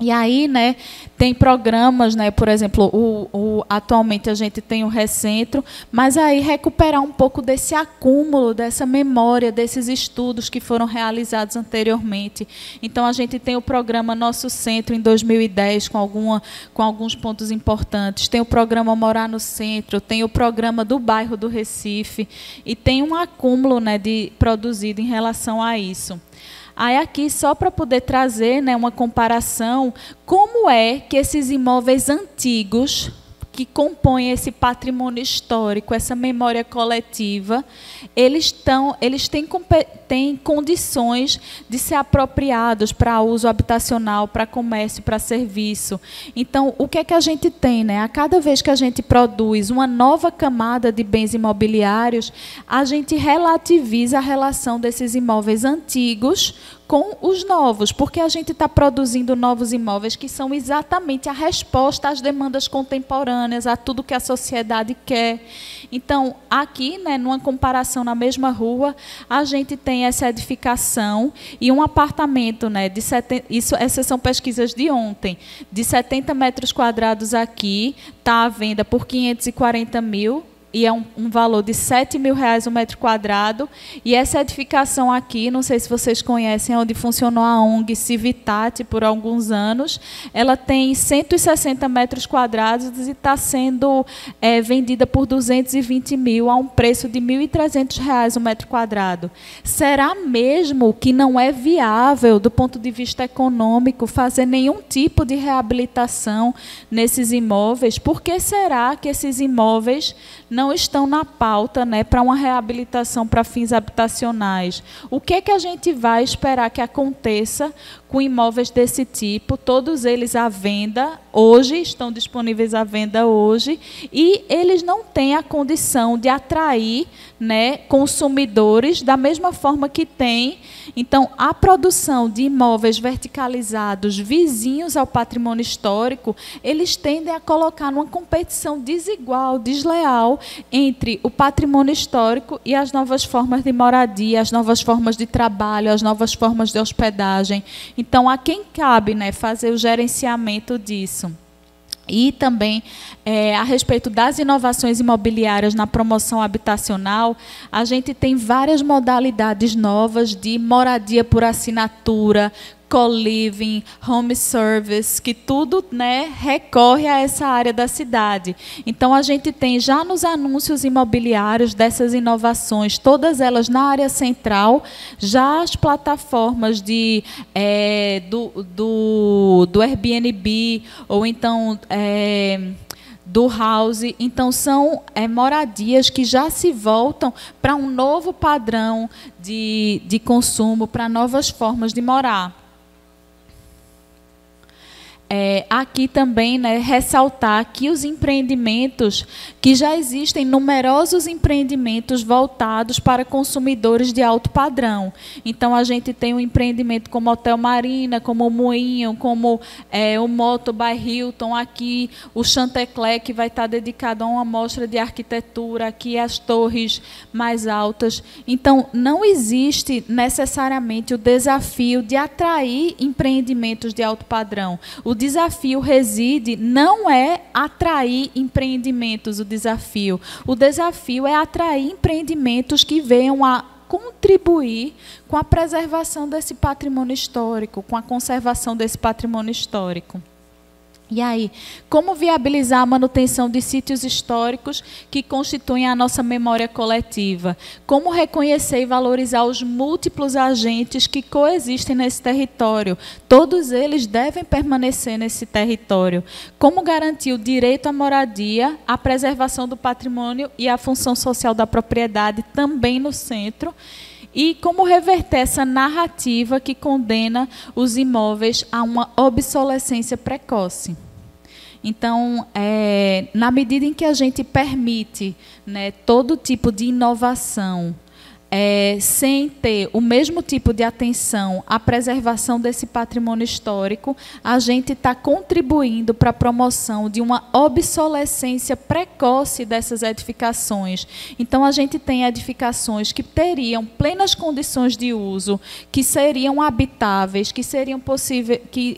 E aí, né, tem programas, né, por exemplo, atualmente a gente tem o Recentro, mas aí recuperar um pouco desse acúmulo, dessa memória, desses estudos que foram realizados anteriormente. Então, a gente tem o programa Nosso Centro, em 2010, com alguns pontos importantes. Tem o programa Morar no Centro, tem o programa do bairro do Recife, e tem um acúmulo, né, produzido em relação a isso. Aí aqui, só para poder trazer, né, uma comparação, como é que esses imóveis antigos, que compõem esse patrimônio histórico, essa memória coletiva, eles têm condições de ser apropriados para uso habitacional, para comércio, para serviço. Então, o que é que a gente tem, né? A cada vez que a gente produz uma nova camada de bens imobiliários, a gente relativiza a relação desses imóveis antigos com os novos, porque a gente está produzindo novos imóveis que são exatamente a resposta às demandas contemporâneas, a tudo que a sociedade quer. Então, aqui, né, numa comparação na mesma rua, a gente tem essa edificação e um apartamento, né, de 70, essas são pesquisas de ontem, de 70 metros quadrados aqui, está à venda por 540 mil, e é um valor de R$7 mil o metro quadrado. E essa edificação aqui, não sei se vocês conhecem, onde funcionou a ONG Civitate por alguns anos, ela tem 160 metros quadrados e está sendo vendida por 220 mil a um preço de R$1.300 o metro quadrado. Será mesmo que não é viável, do ponto de vista econômico, fazer nenhum tipo de reabilitação nesses imóveis? Por que será que esses imóveis não estão na pauta, né, para uma reabilitação para fins habitacionais? O que é que a gente vai esperar que aconteça com imóveis desse tipo? Todos eles à venda hoje, estão disponíveis à venda hoje, e eles não têm a condição de atrair, né, consumidores da mesma forma que tem. Então, a produção de imóveis verticalizados vizinhos ao patrimônio histórico, eles tendem a colocar numa competição desigual, desleal, entre o patrimônio histórico e as novas formas de moradia, as novas formas de trabalho, as novas formas de hospedagem. Então, a quem cabe, né, fazer o gerenciamento disso? E também, a respeito das inovações imobiliárias na promoção habitacional, a gente tem várias modalidades novas de moradia por assinatura, co-living, home service, que tudo, né, recorre a essa área da cidade. Então, a gente tem já nos anúncios imobiliários dessas inovações, todas elas na área central, já as plataformas do Airbnb, ou então do House. Então, são moradias que já se voltam para um novo padrão de consumo, para novas formas de morar. Aqui também, né, ressaltar que os empreendimentos, que já existem numerosos empreendimentos voltados para consumidores de alto padrão. Então, a gente tem um empreendimento como o Hotel Marina, como o Moinho, como o Moto by Hilton, aqui o Chantecler, que vai estar dedicado a uma mostra de arquitetura, aqui as torres mais altas. Então, não existe necessariamente o desafio de atrair empreendimentos de alto padrão. O desafio reside, não é atrair empreendimentos, o desafio é atrair empreendimentos que venham a contribuir com a preservação desse patrimônio histórico, com a conservação desse patrimônio histórico. E aí, como viabilizar a manutenção de sítios históricos que constituem a nossa memória coletiva? Como reconhecer e valorizar os múltiplos agentes que coexistem nesse território? Todos eles devem permanecer nesse território. Como garantir o direito à moradia, a preservação do patrimônio e a função social da propriedade também no centro? E como reverter essa narrativa que condena os imóveis a uma obsolescência precoce? Então, na medida em que a gente permite, né, todo tipo de inovação, sem ter o mesmo tipo de atenção à preservação desse patrimônio histórico, a gente está contribuindo para a promoção de uma obsolescência precoce dessas edificações. Então, a gente tem edificações que teriam plenas condições de uso, que seriam habitáveis, que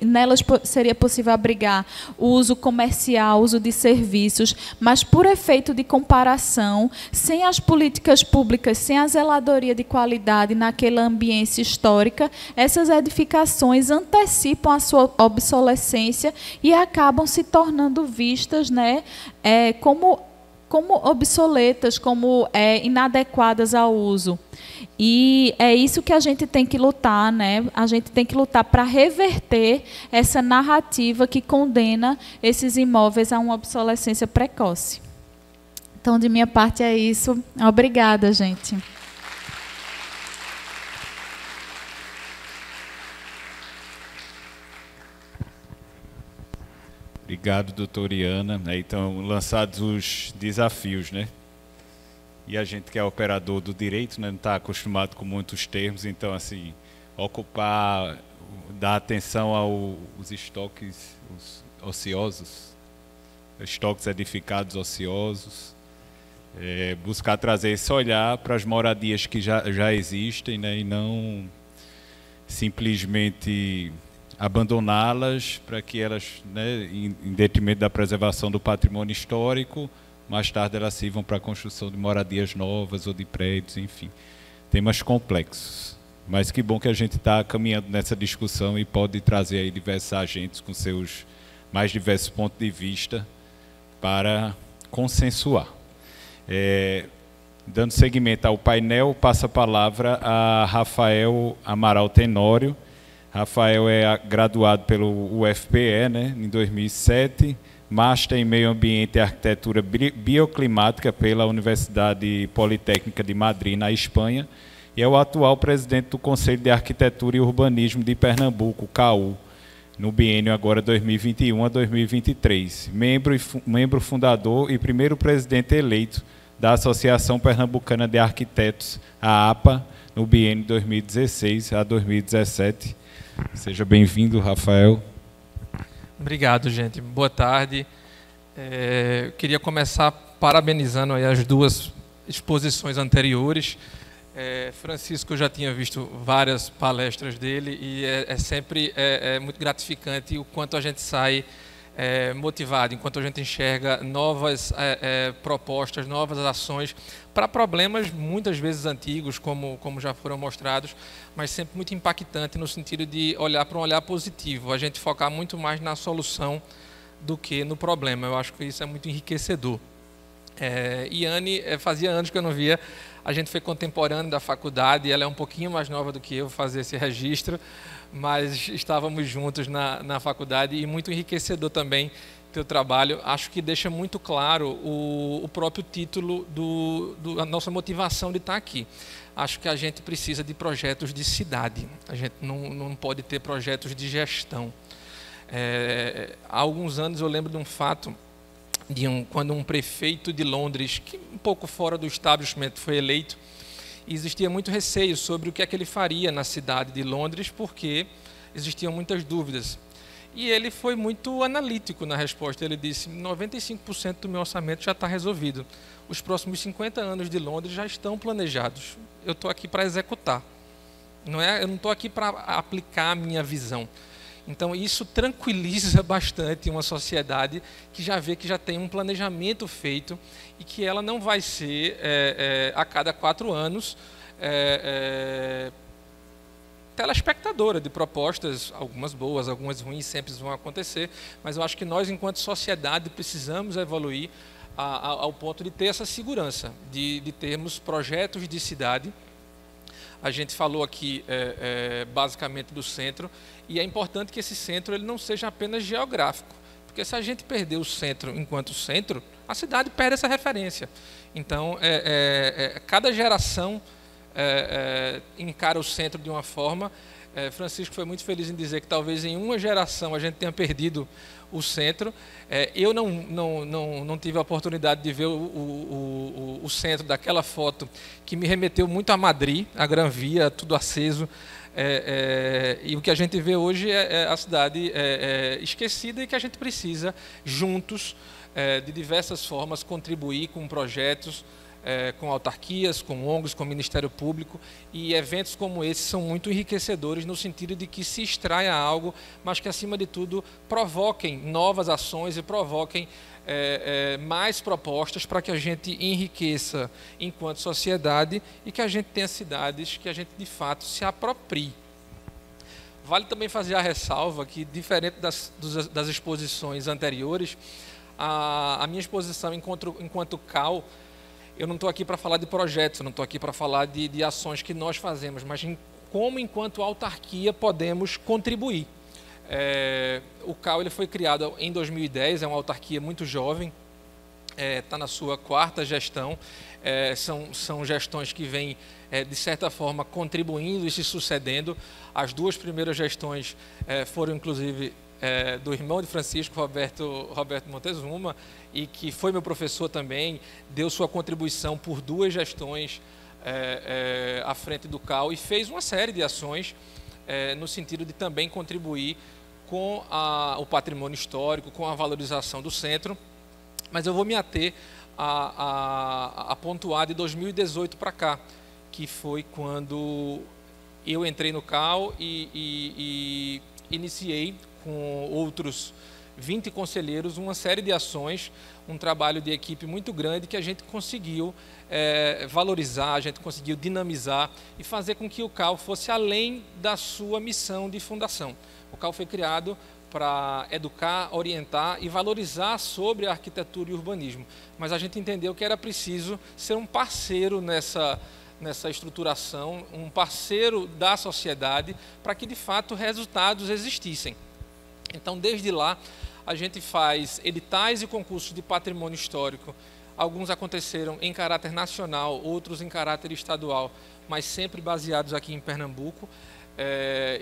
nelas seria possível abrigar o uso comercial, uso de serviços, mas por efeito de comparação, sem as políticas públicas, sem a zeladoria de qualidade naquela ambiência histórica, essas edificações antecipam a sua obsolescência e acabam se tornando vistas, né, como como obsoletas, como inadequadas ao uso. E é isso que a gente tem que lutar, né? A gente tem que lutar para reverter essa narrativa que condena esses imóveis a uma obsolescência precoce. Então, de minha parte é isso. Obrigada, gente. Obrigado, doutora Iana. Então, lançados os desafios, né? E a gente que é operador do direito, né, não está acostumado com muitos termos, então, assim, ocupar, dar atenção aos estoques ociosos, estoques edificados ociosos, buscar trazer esse olhar para as moradias que já existem, né, e não simplesmente abandoná-las para que elas, né, em detrimento da preservação do patrimônio histórico, mais tarde elas sirvam para a construção de moradias novas ou de prédios, enfim. Temas complexos. Mas que bom que a gente está caminhando nessa discussão e pode trazer aí diversos agentes com seus mais diversos pontos de vista para consensuar. Dando seguimento ao painel, passo a palavra a Rafael Amaral Tenório. Rafael é graduado pelo UFPE, né, em 2007, Master em Meio Ambiente e Arquitetura Bioclimática pela Universidade Politécnica de Madrid, na Espanha, e é o atual presidente do Conselho de Arquitetura e Urbanismo de Pernambuco, CAU, no biênio agora 2021 a 2023. Membro fundador e primeiro presidente eleito da Associação Pernambucana de Arquitetos, a APA, no biênio 2016 a 2017. Seja bem-vindo, Rafael. Obrigado, gente. Boa tarde. Eu queria começar parabenizando aí as duas exposições anteriores. Francisco, eu já tinha visto várias palestras dele e sempre muito gratificante o quanto a gente sai motivado, enquanto a gente enxerga novas propostas, novas ações para problemas muitas vezes antigos, como já foram mostrados, mas sempre muito impactante no sentido de olhar para um olhar positivo, a gente focar muito mais na solução do que no problema. Eu acho que isso é muito enriquecedor. Iane, fazia anos que eu não via, a gente foi contemporâneo da faculdade, ela é um pouquinho mais nova do que eu, fazer esse registro, mas estávamos juntos na faculdade e muito enriquecedor também teu trabalho. Acho que deixa muito claro o próprio título a nossa motivação de estar aqui. Acho que a gente precisa de projetos de cidade, a gente não pode ter projetos de gestão. Há alguns anos eu lembro de um fato, quando um prefeito de Londres, que um pouco fora do establishment, foi eleito, e existia muito receio sobre o que é que ele faria na cidade de Londres, porque existiam muitas dúvidas. E ele foi muito analítico na resposta. Ele disse: 95% do meu orçamento já está resolvido. Os próximos 50 anos de Londres já estão planejados. Eu estou aqui para executar. Eu não estou aqui para aplicar a minha visão. Então, isso tranquiliza bastante uma sociedade que já vê que já tem um planejamento feito e que ela não vai ser, a cada 4 anos, telespectadora de propostas, algumas boas, algumas ruins, sempre vão acontecer, mas eu acho que nós, enquanto sociedade, precisamos evoluir ao ponto de ter essa segurança, de termos projetos de cidade. A gente falou aqui basicamente do centro, e é importante que esse centro ele não seja apenas geográfico, porque se a gente perder o centro enquanto centro, a cidade perde essa referência. Então, cada geração encara o centro de uma forma. Francisco foi muito feliz em dizer que talvez em uma geração a gente tenha perdido o centro. Eu não tive a oportunidade de ver o centro daquela foto, que me remeteu muito a Madrid, a Gran Via, tudo aceso. E o que a gente vê hoje é a cidade esquecida e que a gente precisa, juntos, de diversas formas, contribuir com projetos, com autarquias, com ONGs, com o Ministério Público, e eventos como esse são muito enriquecedores no sentido de que se extraia algo, mas que, acima de tudo, provoquem novas ações e provoquem mais propostas para que a gente enriqueça enquanto sociedade e que a gente tenha cidades que a gente, de fato, se aproprie. Vale também fazer a ressalva que, diferente das exposições anteriores, a minha exposição enquanto CAU, eu não estou aqui para falar de projetos, eu não estou aqui para falar de ações que nós fazemos, mas como, enquanto autarquia, podemos contribuir. O CAU ele foi criado em 2010, é uma autarquia muito jovem, está na sua 4ª gestão, são gestões que vêm, de certa forma, contribuindo e se sucedendo. As 2 primeiras gestões foram, inclusive, do irmão de Francisco, Roberto Montezuma, e que foi meu professor também, deu sua contribuição por 2 gestões à frente do CAU e fez uma série de ações no sentido de também contribuir com o patrimônio histórico, com a valorização do centro. Mas eu vou me ater a pontuar de 2018 para cá, que foi quando eu entrei no CAU e iniciei com outros 20 conselheiros uma série de ações, um trabalho de equipe muito grande que a gente conseguiu valorizar, a gente conseguiu dinamizar e fazer com que o CAU fosse além da sua missão de fundação. O CAU foi criado para educar, orientar e valorizar sobre a arquitetura e urbanismo. Mas a gente entendeu que era preciso ser um parceiro nessa estruturação, um parceiro da sociedade, para que de fato resultados existissem. Então, desde lá, a gente faz editais e concursos de patrimônio histórico. Alguns aconteceram em caráter nacional, outros em caráter estadual, mas sempre baseados aqui em Pernambuco.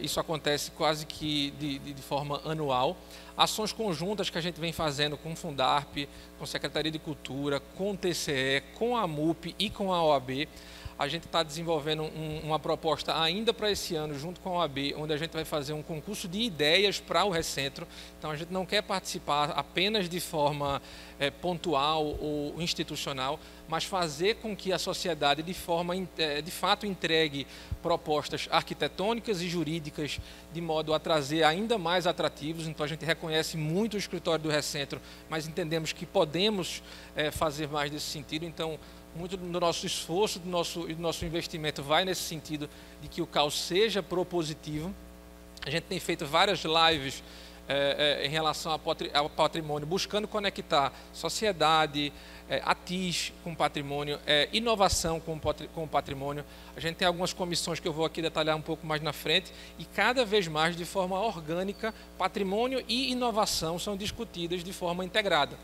Isso acontece quase que de forma anual. Ações conjuntas que a gente vem fazendo com o Fundarp, com a Secretaria de Cultura, com o TCE, com a MUP e com a OAB. A gente está desenvolvendo uma proposta ainda para esse ano, junto com a OAB, onde a gente vai fazer um concurso de ideias para o Recentro. Então, a gente não quer participar apenas de forma pontual ou institucional, mas fazer com que a sociedade, de fato, entregue propostas arquitetônicas e jurídicas, de modo a trazer ainda mais atrativos. Então, a gente reconhece muito o escritório do Recentro, mas entendemos que podemos fazer mais nesse sentido. Então, muito do nosso esforço, do nosso investimento vai nesse sentido de que o CAU seja propositivo. A gente tem feito várias lives em relação ao patrimônio, buscando conectar sociedade, ATIS com patrimônio, inovação com o patrimônio. A gente tem algumas comissões que eu vou aqui detalhar um pouco mais na frente e cada vez mais, de forma orgânica, patrimônio e inovação são discutidas de forma integrada.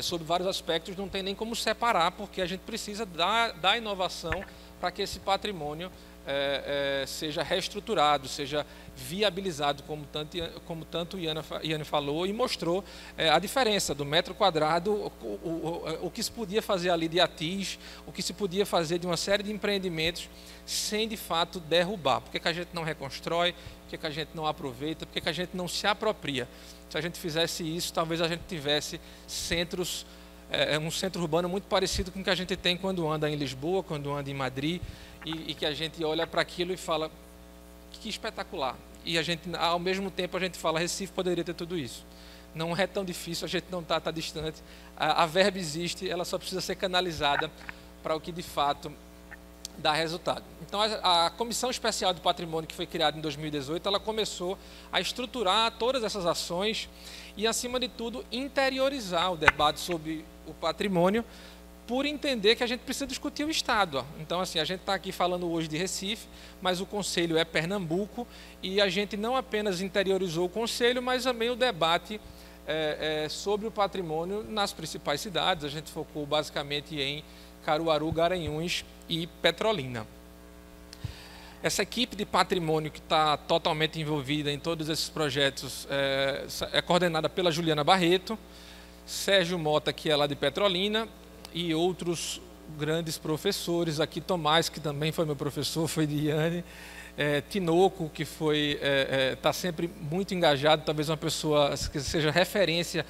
Sobre vários aspectos, não tem nem como separar, porque a gente precisa da inovação para que esse patrimônio seja reestruturado, seja viabilizado, como tanto Iane falou e mostrou a diferença do metro quadrado, o que se podia fazer ali de ATIS, o que se podia fazer de uma série de empreendimentos sem de fato derrubar. Por que a gente não reconstrói? Por que a gente não aproveita? Por que a gente não se apropria? Se a gente fizesse isso, talvez a gente tivesse centros, um centro urbano muito parecido com o que a gente tem quando anda em Lisboa, quando anda em Madrid, e que a gente olha para aquilo e fala, que espetacular. E a gente, ao mesmo tempo, a gente fala, Recife poderia ter tudo isso. Não é tão difícil, a gente não está distante. A verba existe, ela só precisa ser canalizada para o que de fato dá resultado. Então, a Comissão Especial do Patrimônio, que foi criada em 2018, ela começou a estruturar todas essas ações e, acima de tudo, interiorizar o debate sobre o patrimônio, por entender que a gente precisa discutir o Estado. Então, assim, a gente está aqui falando hoje de Recife, mas o Conselho é Pernambuco e a gente não apenas interiorizou o Conselho, mas também o debate sobre o patrimônio nas principais cidades. A gente focou basicamente em Caruaru, Garanhuns e Petrolina. Essa equipe de patrimônio que está totalmente envolvida em todos esses projetos é coordenada pela Juliana Barreto, Sérgio Mota, que é lá de Petrolina, e outros grandes professores, aqui Tomás, que também foi meu professor, foi de Iane, Tinoco, que está sempre muito engajado, talvez uma pessoa que seja referência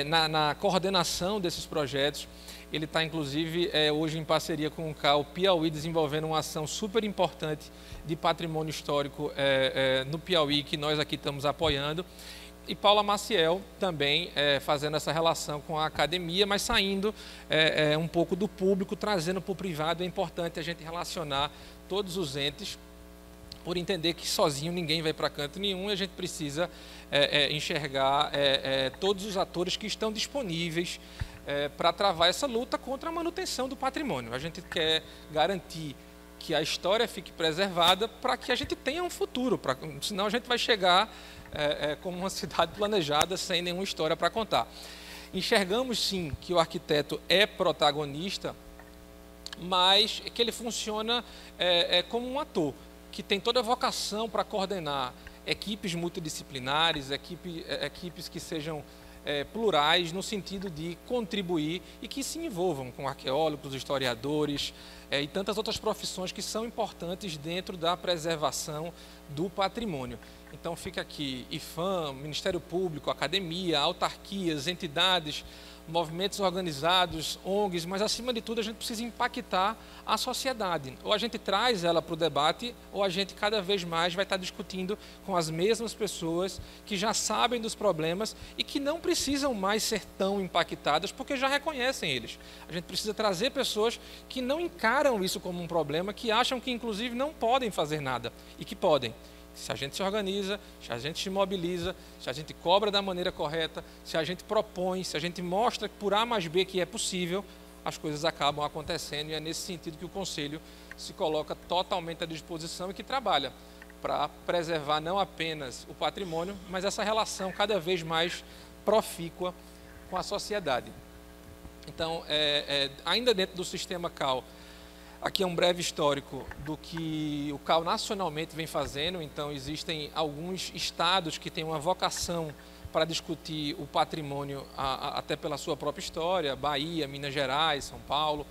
na coordenação desses projetos. Ele está, inclusive, hoje em parceria com o CAU Piauí, desenvolvendo uma ação super importante de patrimônio histórico no Piauí, que nós aqui estamos apoiando. E Paula Maciel também fazendo essa relação com a academia, mas saindo um pouco do público, trazendo para o privado. É importante a gente relacionar todos os entes por entender que sozinho ninguém vai para canto nenhum, e a gente precisa enxergar todos os atores que estão disponíveis para travar essa luta contra a manutenção do patrimônio. A gente quer garantir que a história fique preservada para que a gente tenha um futuro, senão a gente vai chegar como uma cidade planejada sem nenhuma história para contar. Enxergamos sim que o arquiteto é protagonista, mas que ele funciona como um ator, que tem toda a vocação para coordenar equipes multidisciplinares, equipes que sejam plurais, no sentido de contribuir e que se envolvam com arqueólogos, historiadores e tantas outras profissões que são importantes dentro da preservação do patrimônio. Então fica aqui IFAM, Ministério Público, academia, autarquias, entidades, movimentos organizados, ONGs, mas acima de tudo a gente precisa impactar a sociedade. Ou a gente traz ela para o debate, ou a gente cada vez mais vai estar discutindo com as mesmas pessoas que já sabem dos problemas e que não precisam mais ser tão impactadas porque já reconhecem eles. A gente precisa trazer pessoas que não encaram isso como um problema, que acham que inclusive não podem fazer nada e que podem. Se a gente se organiza, se a gente se mobiliza, se a gente cobra da maneira correta, se a gente propõe, se a gente mostra por A mais B que é possível, as coisas acabam acontecendo, e é nesse sentido que o Conselho se coloca totalmente à disposição e que trabalha para preservar não apenas o patrimônio, mas essa relação cada vez mais profícua com a sociedade. Então, ainda dentro do sistema CAL, aqui é um breve histórico do que o CAL nacionalmente vem fazendo. Então, existem alguns estados que têm uma vocação para discutir o patrimônio até pela sua própria história, Bahia, Minas Gerais, São Paulo,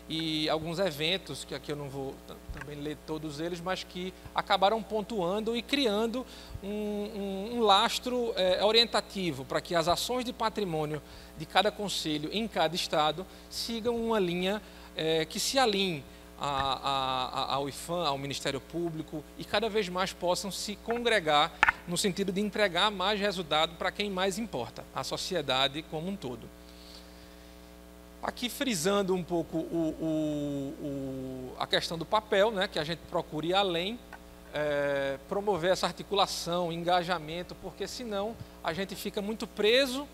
e alguns eventos, que aqui eu não vou também ler todos eles, mas que acabaram pontuando e criando um lastro orientativo para que as ações de patrimônio de cada conselho em cada estado sigam uma linha que se alinhe ao IFAM, ao Ministério Público, e cada vez mais possam se congregar no sentido de entregar mais resultado para quem mais importa, a sociedade como um todo. Aqui frisando um pouco a questão do papel, né, que a gente procura ir além, promover essa articulação, engajamento, porque senão a gente fica muito preso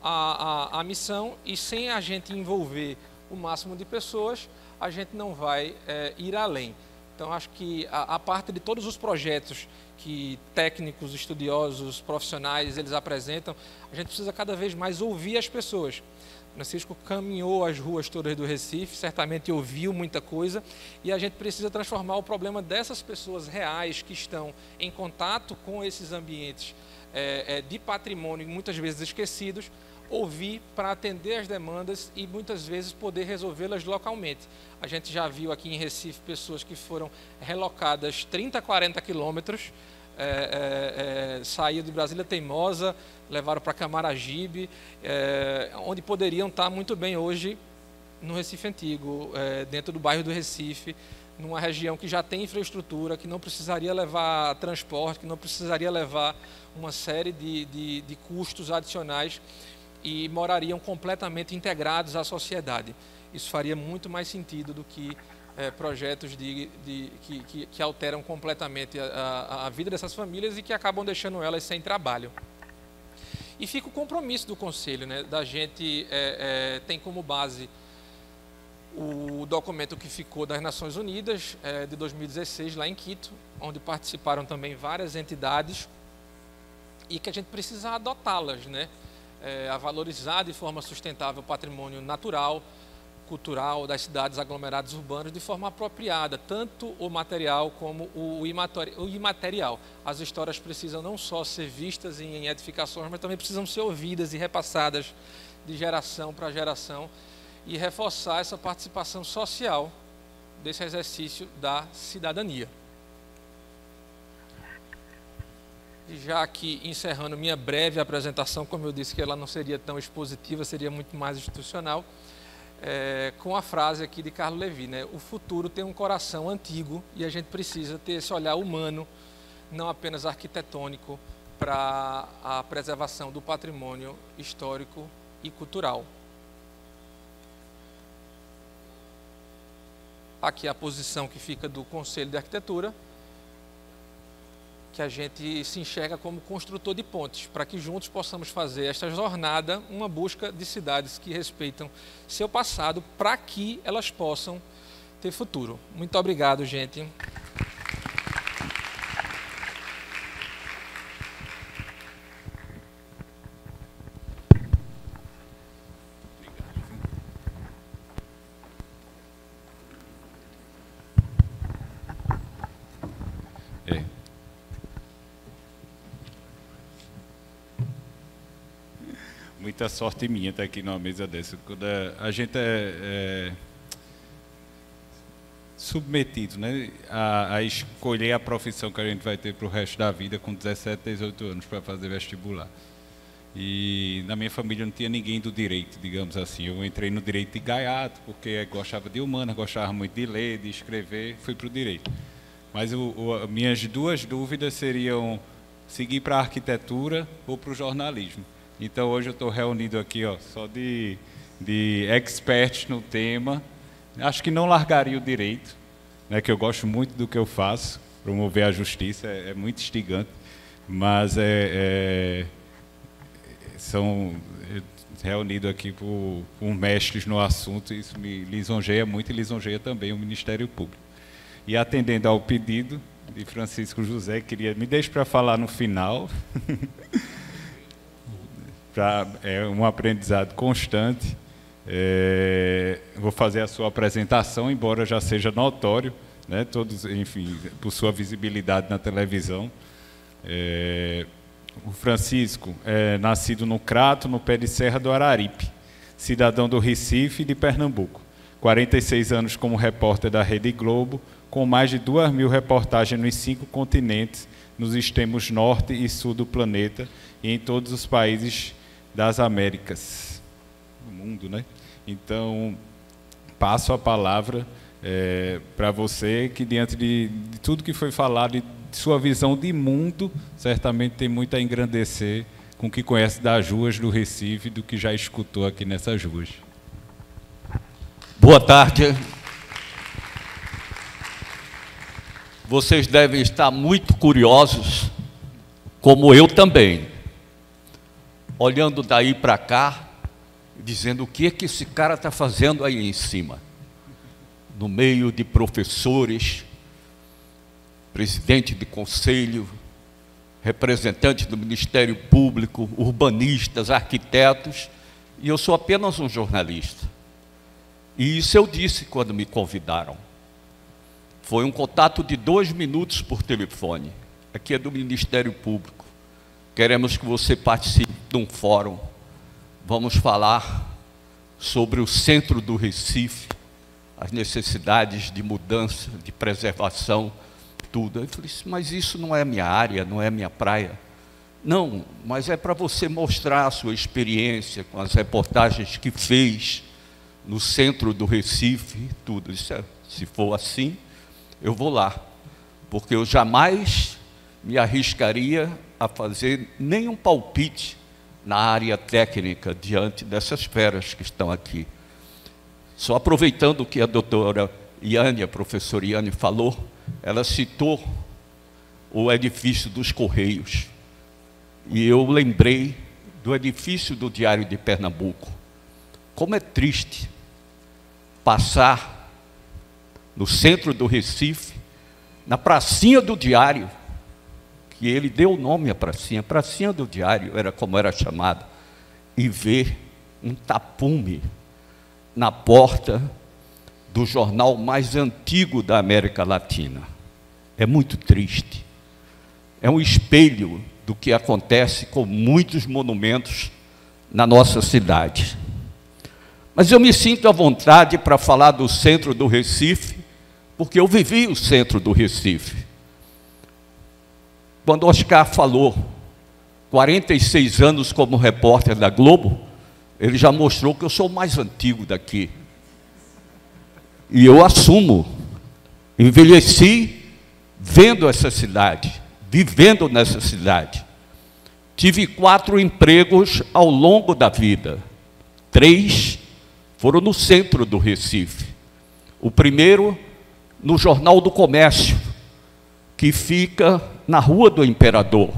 à missão, e sem a gente envolver o máximo de pessoas, a gente não vai ir além. Então, acho que a parte de todos os projetos que técnicos, estudiosos, profissionais, eles apresentam, a gente precisa cada vez mais ouvir as pessoas. Francisco caminhou as ruas todas do Recife, certamente ouviu muita coisa, e a gente precisa transformar o problema dessas pessoas reais que estão em contato com esses ambientes de patrimônio, muitas vezes esquecidos, ouvir para atender as demandas e muitas vezes poder resolvê-las localmente. A gente já viu aqui em Recife pessoas que foram relocadas 30, 40 quilômetros, saíram de Brasília Teimosa, levaram para Camaragibe, onde poderiam estar muito bem hoje no Recife Antigo, dentro do bairro do Recife, numa região que já tem infraestrutura, que não precisaria levar transporte, que não precisaria levar uma série de custos adicionais, e morariam completamente integrados à sociedade. Isso faria muito mais sentido do que projetos que alteram completamente a vida dessas famílias e que acabam deixando elas sem trabalho. E fica o compromisso do Conselho, né? Da gente tem como base o documento que ficou das Nações Unidas de 2016, lá em Quito, onde participaram também várias entidades, e que a gente precisa adotá-las, né? A valorizar de forma sustentável o patrimônio natural, cultural das cidades, aglomerados urbanos, de forma apropriada, tanto o material como o imaterial. As histórias precisam não só ser vistas em edificações, mas também precisam ser ouvidas e repassadas de geração para geração, e reforçar essa participação social desse exercício da cidadania. Já aqui, encerrando minha breve apresentação, como eu disse que ela não seria tão expositiva, seria muito mais institucional, com a frase aqui de Carlo Levi, né? O futuro tem um coração antigo e a gente precisa ter esse olhar humano, não apenas arquitetônico, para a preservação do patrimônio histórico e cultural. Aqui a posição que fica do Conselho de Arquitetura. que a gente se enxerga como construtor de pontes, para que juntos possamos fazer esta jornada uma busca de cidades que respeitam seu passado, para que elas possam ter futuro. Muito obrigado, gente. Muita sorte minha estar aqui numa mesa dessa. Quando a gente é submetido, né, a escolher a profissão que a gente vai ter para o resto da vida com 17, 18 anos para fazer vestibular. E na minha família não tinha ninguém do direito, digamos assim. Eu entrei no direito de gaiato, porque gostava de humanas, gostava muito de ler, de escrever, fui para o direito. Mas minhas duas dúvidas seriam seguir para a arquitetura ou para o jornalismo. Então hoje eu estou reunido aqui, ó, só de experts no tema. Acho que não largaria o direito, né, que eu gosto muito do que eu faço. Promover a justiça é muito instigante, mas são reunidos aqui por mestres no assunto, e isso me lisonjeia muito e lisonjeia também o Ministério Público. E atendendo ao pedido de Francisco José, me deixe para falar no final. É um aprendizado constante. Vou fazer a sua apresentação, embora já seja notório, né, todos, enfim, por sua visibilidade na televisão. O Francisco é nascido no Crato, no pé de serra do Araripe, cidadão do Recife e de Pernambuco. 46 anos como repórter da Rede Globo, com mais de 2.000 reportagens nos 5 continentes, nos extremos norte e sul do planeta e em todos os países das Américas, do mundo, né? Então, passo a palavra para você, que diante de tudo que foi falado e de sua visão de mundo, certamente tem muito a engrandecer com o que conhece das ruas do Recife e do que já escutou aqui nessas ruas. Boa tarde. Vocês devem estar muito curiosos, como eu também, olhando daí para cá, dizendo o que é que esse cara está fazendo aí em cima, no meio de professores, presidente de conselho, representante do Ministério Público, urbanistas, arquitetos, e eu sou apenas um jornalista. E isso eu disse quando me convidaram. Foi um contato de 2 minutos por telefone. Aqui é do Ministério Público. Queremos que você participe de um fórum. Vamos falar sobre o centro do Recife, as necessidades de mudança, de preservação, tudo. Eu falei, mas isso não é minha área, não é minha praia. Não, mas é para você mostrar a sua experiência com as reportagens que fez no centro do Recife, tudo. Isso se for assim, eu vou lá, porque eu jamais me arriscaria a fazer nenhum palpite na área técnica diante dessas feras que estão aqui. Só aproveitando o que a doutora Iane, a professora Iane falou, ela citou o edifício dos Correios. E eu lembrei do edifício do Diário de Pernambuco. Como é triste passar no centro do Recife, na pracinha do Diário, que ele deu o nome à pracinha do Diário, era como era chamada, e ver um tapume na porta do jornal mais antigo da América Latina. É muito triste. É um espelho do que acontece com muitos monumentos na nossa cidade. Mas eu me sinto à vontade para falar do centro do Recife, porque eu vivi o centro do Recife. Quando Oscar falou 46 anos como repórter da Globo, ele já mostrou que eu sou o mais antigo daqui. E eu assumo, envelheci vendo essa cidade, vivendo nessa cidade. Tive 4 empregos ao longo da vida. 3 foram no centro do Recife. O primeiro, no Jornal do Comércio, que fica na Rua do Imperador.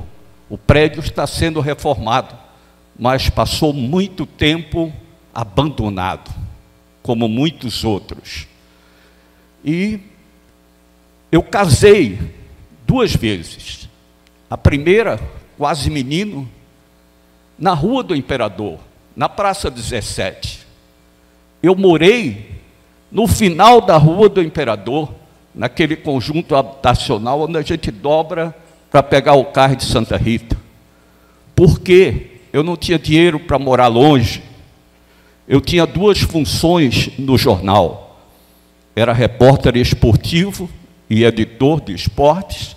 O prédio está sendo reformado, mas passou muito tempo abandonado, como muitos outros. E eu casei 2 vezes. A primeira, quase menino, na Rua do Imperador, na Praça 17. Eu morei no final da Rua do Imperador, naquele conjunto habitacional onde a gente dobra para pegar o carro de Santa Rita. Porque eu não tinha dinheiro para morar longe. Eu tinha 2 funções no jornal. Era repórter esportivo e editor de esportes,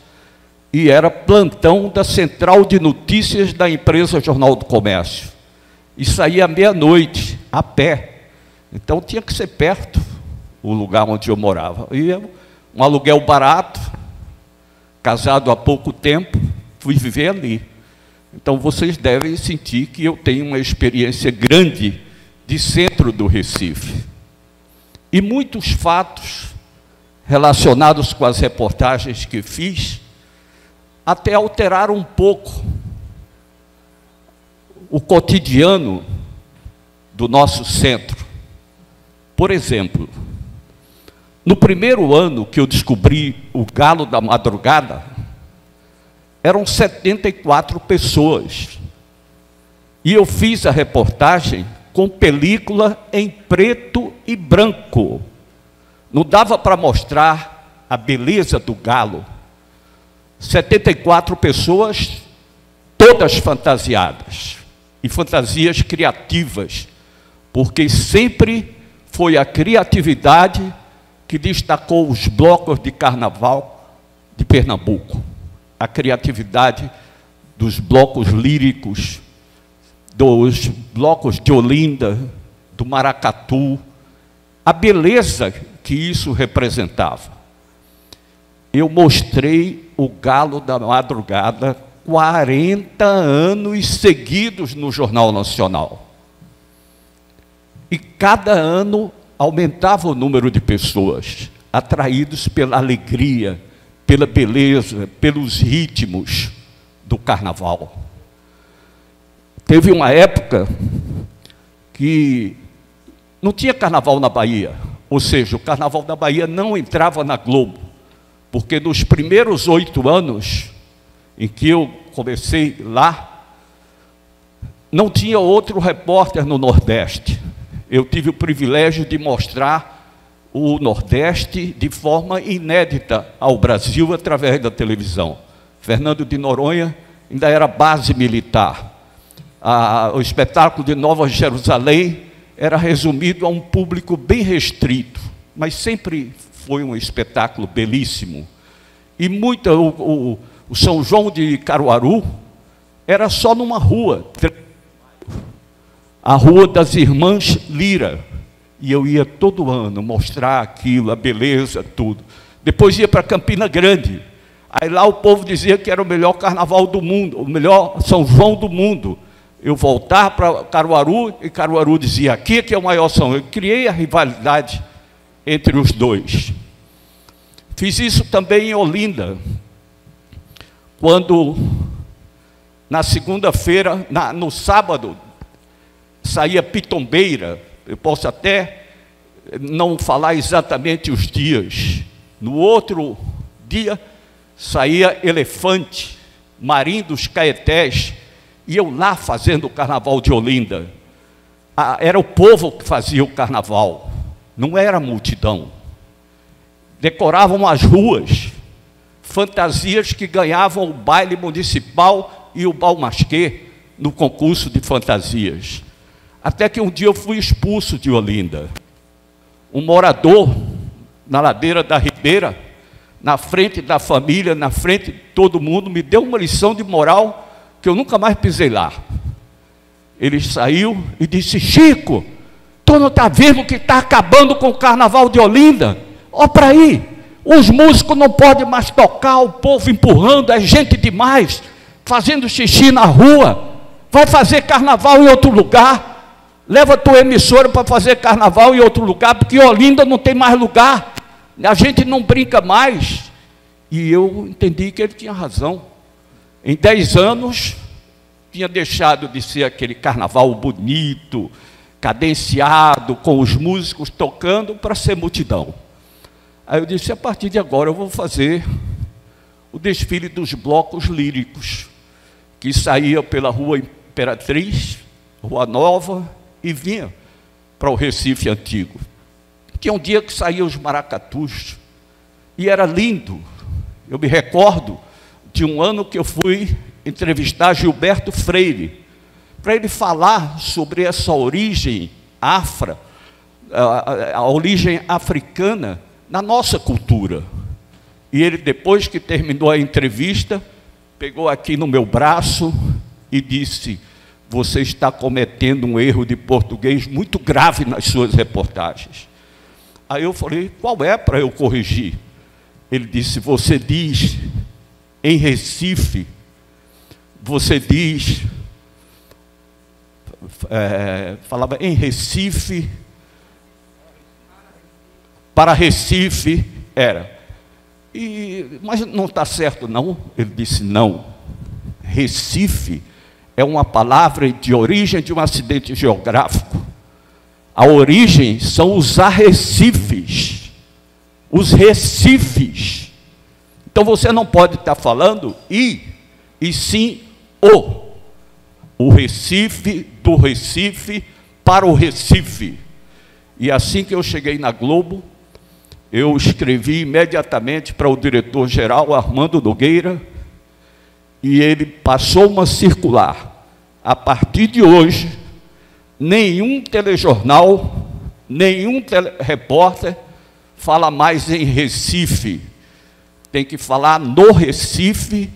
e era plantão da central de notícias da empresa Jornal do Comércio. E saía meia-noite, a pé. Então tinha que ser perto o lugar onde eu morava. E um aluguel barato, casado há pouco tempo, fui viver ali. Então vocês devem sentir que eu tenho uma experiência grande de centro do Recife. E muitos fatos relacionados com as reportagens que fiz até alteraram um pouco o cotidiano do nosso centro. Por exemplo, no primeiro ano que eu descobri o Galo da Madrugada, eram 74 pessoas. E eu fiz a reportagem com película em preto e branco. Não dava para mostrar a beleza do galo. 74 pessoas, todas fantasiadas. E fantasias criativas, porque sempre foi a criatividade que destacou os blocos de carnaval de Pernambuco. A criatividade dos blocos líricos, dos blocos de Olinda, do Maracatu, a beleza que isso representava. Eu mostrei o Galo da Madrugada 40 anos seguidos no Jornal Nacional. E cada ano aumentava o número de pessoas atraídos pela alegria, pela beleza, pelos ritmos do carnaval. Teve uma época que não tinha carnaval na Bahia, ou seja, o carnaval da Bahia não entrava na Globo, porque nos primeiros 8 anos em que eu comecei lá, não tinha outro repórter no Nordeste. Eu tive o privilégio de mostrar o Nordeste de forma inédita ao Brasil através da televisão. Fernando de Noronha ainda era base militar. O espetáculo de Nova Jerusalém era resumido a um público bem restrito, mas sempre foi um espetáculo belíssimo. E o São João de Caruaru era só numa rua, a Rua das Irmãs Lira, e eu ia todo ano mostrar aquilo, a beleza, tudo. Depois ia para Campina Grande, aí lá o povo dizia que era o melhor carnaval do mundo, o melhor São João do mundo. Eu voltava para Caruaru, e Caruaru dizia, aqui é que é o maior São João. Eu criei a rivalidade entre os dois. Fiz isso também em Olinda, quando na segunda-feira, no sábado, saía Pitombeira. Eu posso até não falar exatamente os dias. No outro dia, saía Elefante, Marim dos Caetés, e eu lá fazendo o carnaval de Olinda. Era o povo que fazia o carnaval, não era a multidão. Decoravam as ruas, fantasias que ganhavam o baile municipal e o balmasquê no concurso de fantasias. Até que um dia eu fui expulso de Olinda. Um morador, na ladeira da Ribeira, na frente da família, na frente de todo mundo, me deu uma lição de moral que eu nunca mais pisei lá. Ele saiu e disse, Chico, tu não está vendo que está acabando com o carnaval de Olinda? Olha para aí, os músicos não podem mais tocar, o povo empurrando, é gente demais, fazendo xixi na rua, vai fazer carnaval em outro lugar, leva a tua emissora para fazer carnaval em outro lugar, porque Olinda não tem mais lugar, a gente não brinca mais. E eu entendi que ele tinha razão. Em 10 anos, tinha deixado de ser aquele carnaval bonito, cadenciado, com os músicos tocando, para ser multidão. Aí eu disse, a partir de agora eu vou fazer o desfile dos blocos líricos, que saía pela Rua Imperatriz, Rua Nova, e vinha para o Recife Antigo. Tinha um dia que saíam os maracatus, e era lindo. Eu me recordo de um ano que eu fui entrevistar Gilberto Freire, para ele falar sobre essa origem a origem africana na nossa cultura. E ele, depois que terminou a entrevista, pegou aqui no meu braço e disse, você está cometendo um erro de português muito grave nas suas reportagens. Aí eu falei, qual é para eu corrigir? Ele disse, você diz, em Recife, você diz, falava em Recife, para Recife, mas não está certo não? Ele disse, não, Recife é uma palavra de origem de um acidente geográfico. A origem são os arrecifes, os recifes. Então você não pode estar falando e sim o Recife, do Recife para o Recife. E assim que eu cheguei na Globo, eu escrevi imediatamente para o diretor-geral, Armando Nogueira, e ele passou uma circular. A partir de hoje, nenhum telejornal, nenhum repórter fala mais em Recife. Tem que falar no Recife,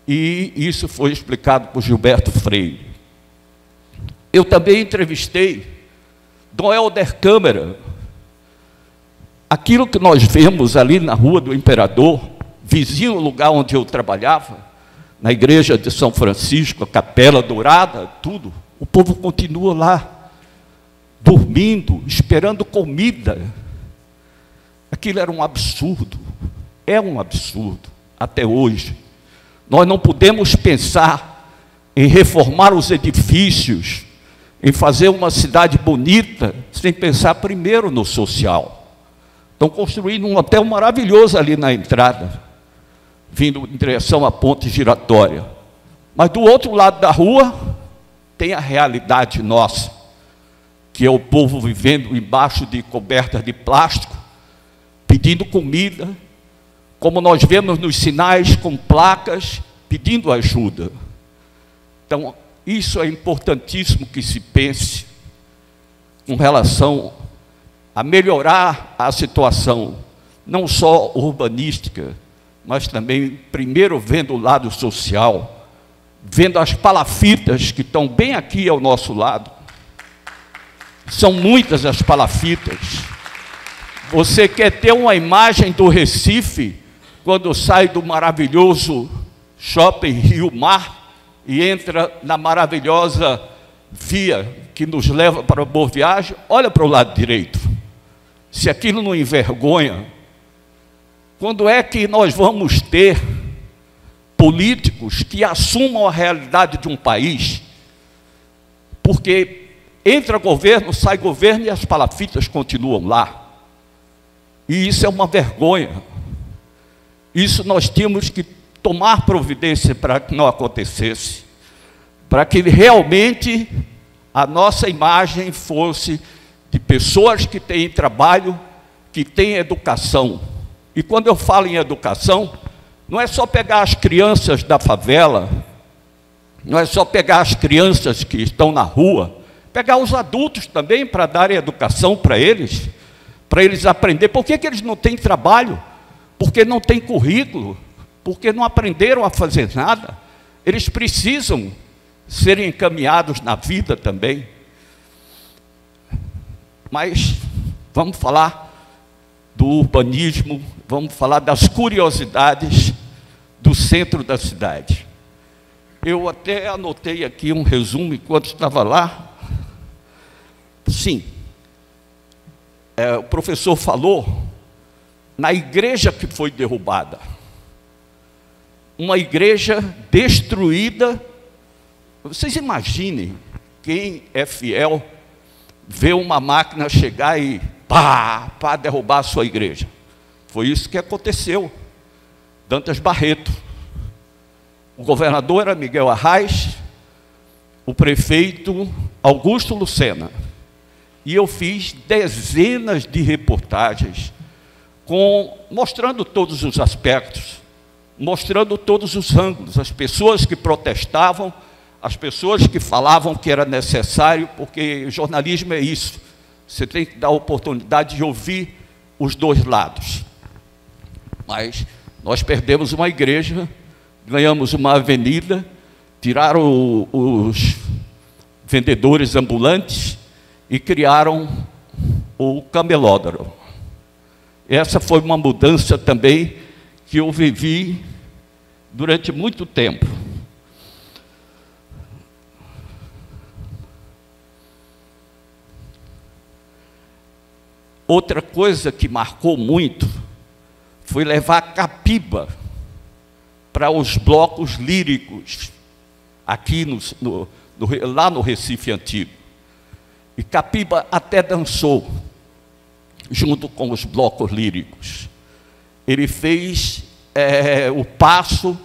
e isso foi explicado por Gilberto Freire. Eu também entrevistei Dom Helder Câmara. Aquilo que nós vemos ali na Rua do Imperador, vizinho ao lugar onde eu trabalhava, na igreja de São Francisco, a Capela Dourada, tudo, o povo continua lá, dormindo, esperando comida. Aquilo era um absurdo, é um absurdo, até hoje. Nós não podemos pensar em reformar os edifícios, em fazer uma cidade bonita, sem pensar primeiro no social. Estão construindo um hotel maravilhoso ali na entrada, vindo em direção à ponte giratória. Mas do outro lado da rua, tem a realidade nossa, que é o povo vivendo embaixo de cobertas de plástico, pedindo comida, como nós vemos nos sinais com placas, pedindo ajuda. Então, isso é importantíssimo que se pense com relação a melhorar a situação, não só urbanística, mas também, primeiro, vendo o lado social, vendo as palafitas que estão bem aqui ao nosso lado. São muitas as palafitas. Você quer ter uma imagem do Recife, quando sai do maravilhoso shopping Rio Mar e entra na maravilhosa via que nos leva para a Boa Viagem, olha para o lado direito. Se aquilo não envergonha, quando é que nós vamos ter políticos que assumam a realidade de um país? Porque entra governo, sai governo e as palafitas continuam lá. E isso é uma vergonha. Isso nós tínhamos que tomar providência para que não acontecesse, para que realmente a nossa imagem fosse de pessoas que têm trabalho, que têm educação. E quando eu falo em educação, não é só pegar as crianças da favela, não é só pegar as crianças que estão na rua, pegar os adultos também para dar educação para eles aprenderem. Por que eles não têm trabalho? Porque não têm currículo, porque não aprenderam a fazer nada. Eles precisam serem encaminhados na vida também. Mas vamos falar do urbanismo, vamos falar das curiosidades do centro da cidade. Eu até anotei aqui um resumo enquanto estava lá. Sim, o professor falou na igreja que foi derrubada. uma igreja destruída. Vocês imaginem, quem é fiel, vê uma máquina chegar e pá, derrubar a sua igreja. Foi isso que aconteceu. Dantas Barreto. O governador era Miguel Arraes, o prefeito Augusto Lucena. E eu fiz dezenas de reportagens mostrando todos os aspectos, mostrando todos os ângulos, as pessoas que protestavam, as pessoas que falavam que era necessário, porque jornalismo é isso, você tem que dar a oportunidade de ouvir os dois lados. Mas nós perdemos uma igreja, ganhamos uma avenida, tiraram os vendedores ambulantes e criaram o camelódromo. Essa foi uma mudança também que eu vivi durante muito tempo. Outra coisa que marcou muito foi levar Capiba para os blocos líricos, aqui lá no Recife Antigo. E Capiba até dançou, junto com os blocos líricos. Ele fez o passo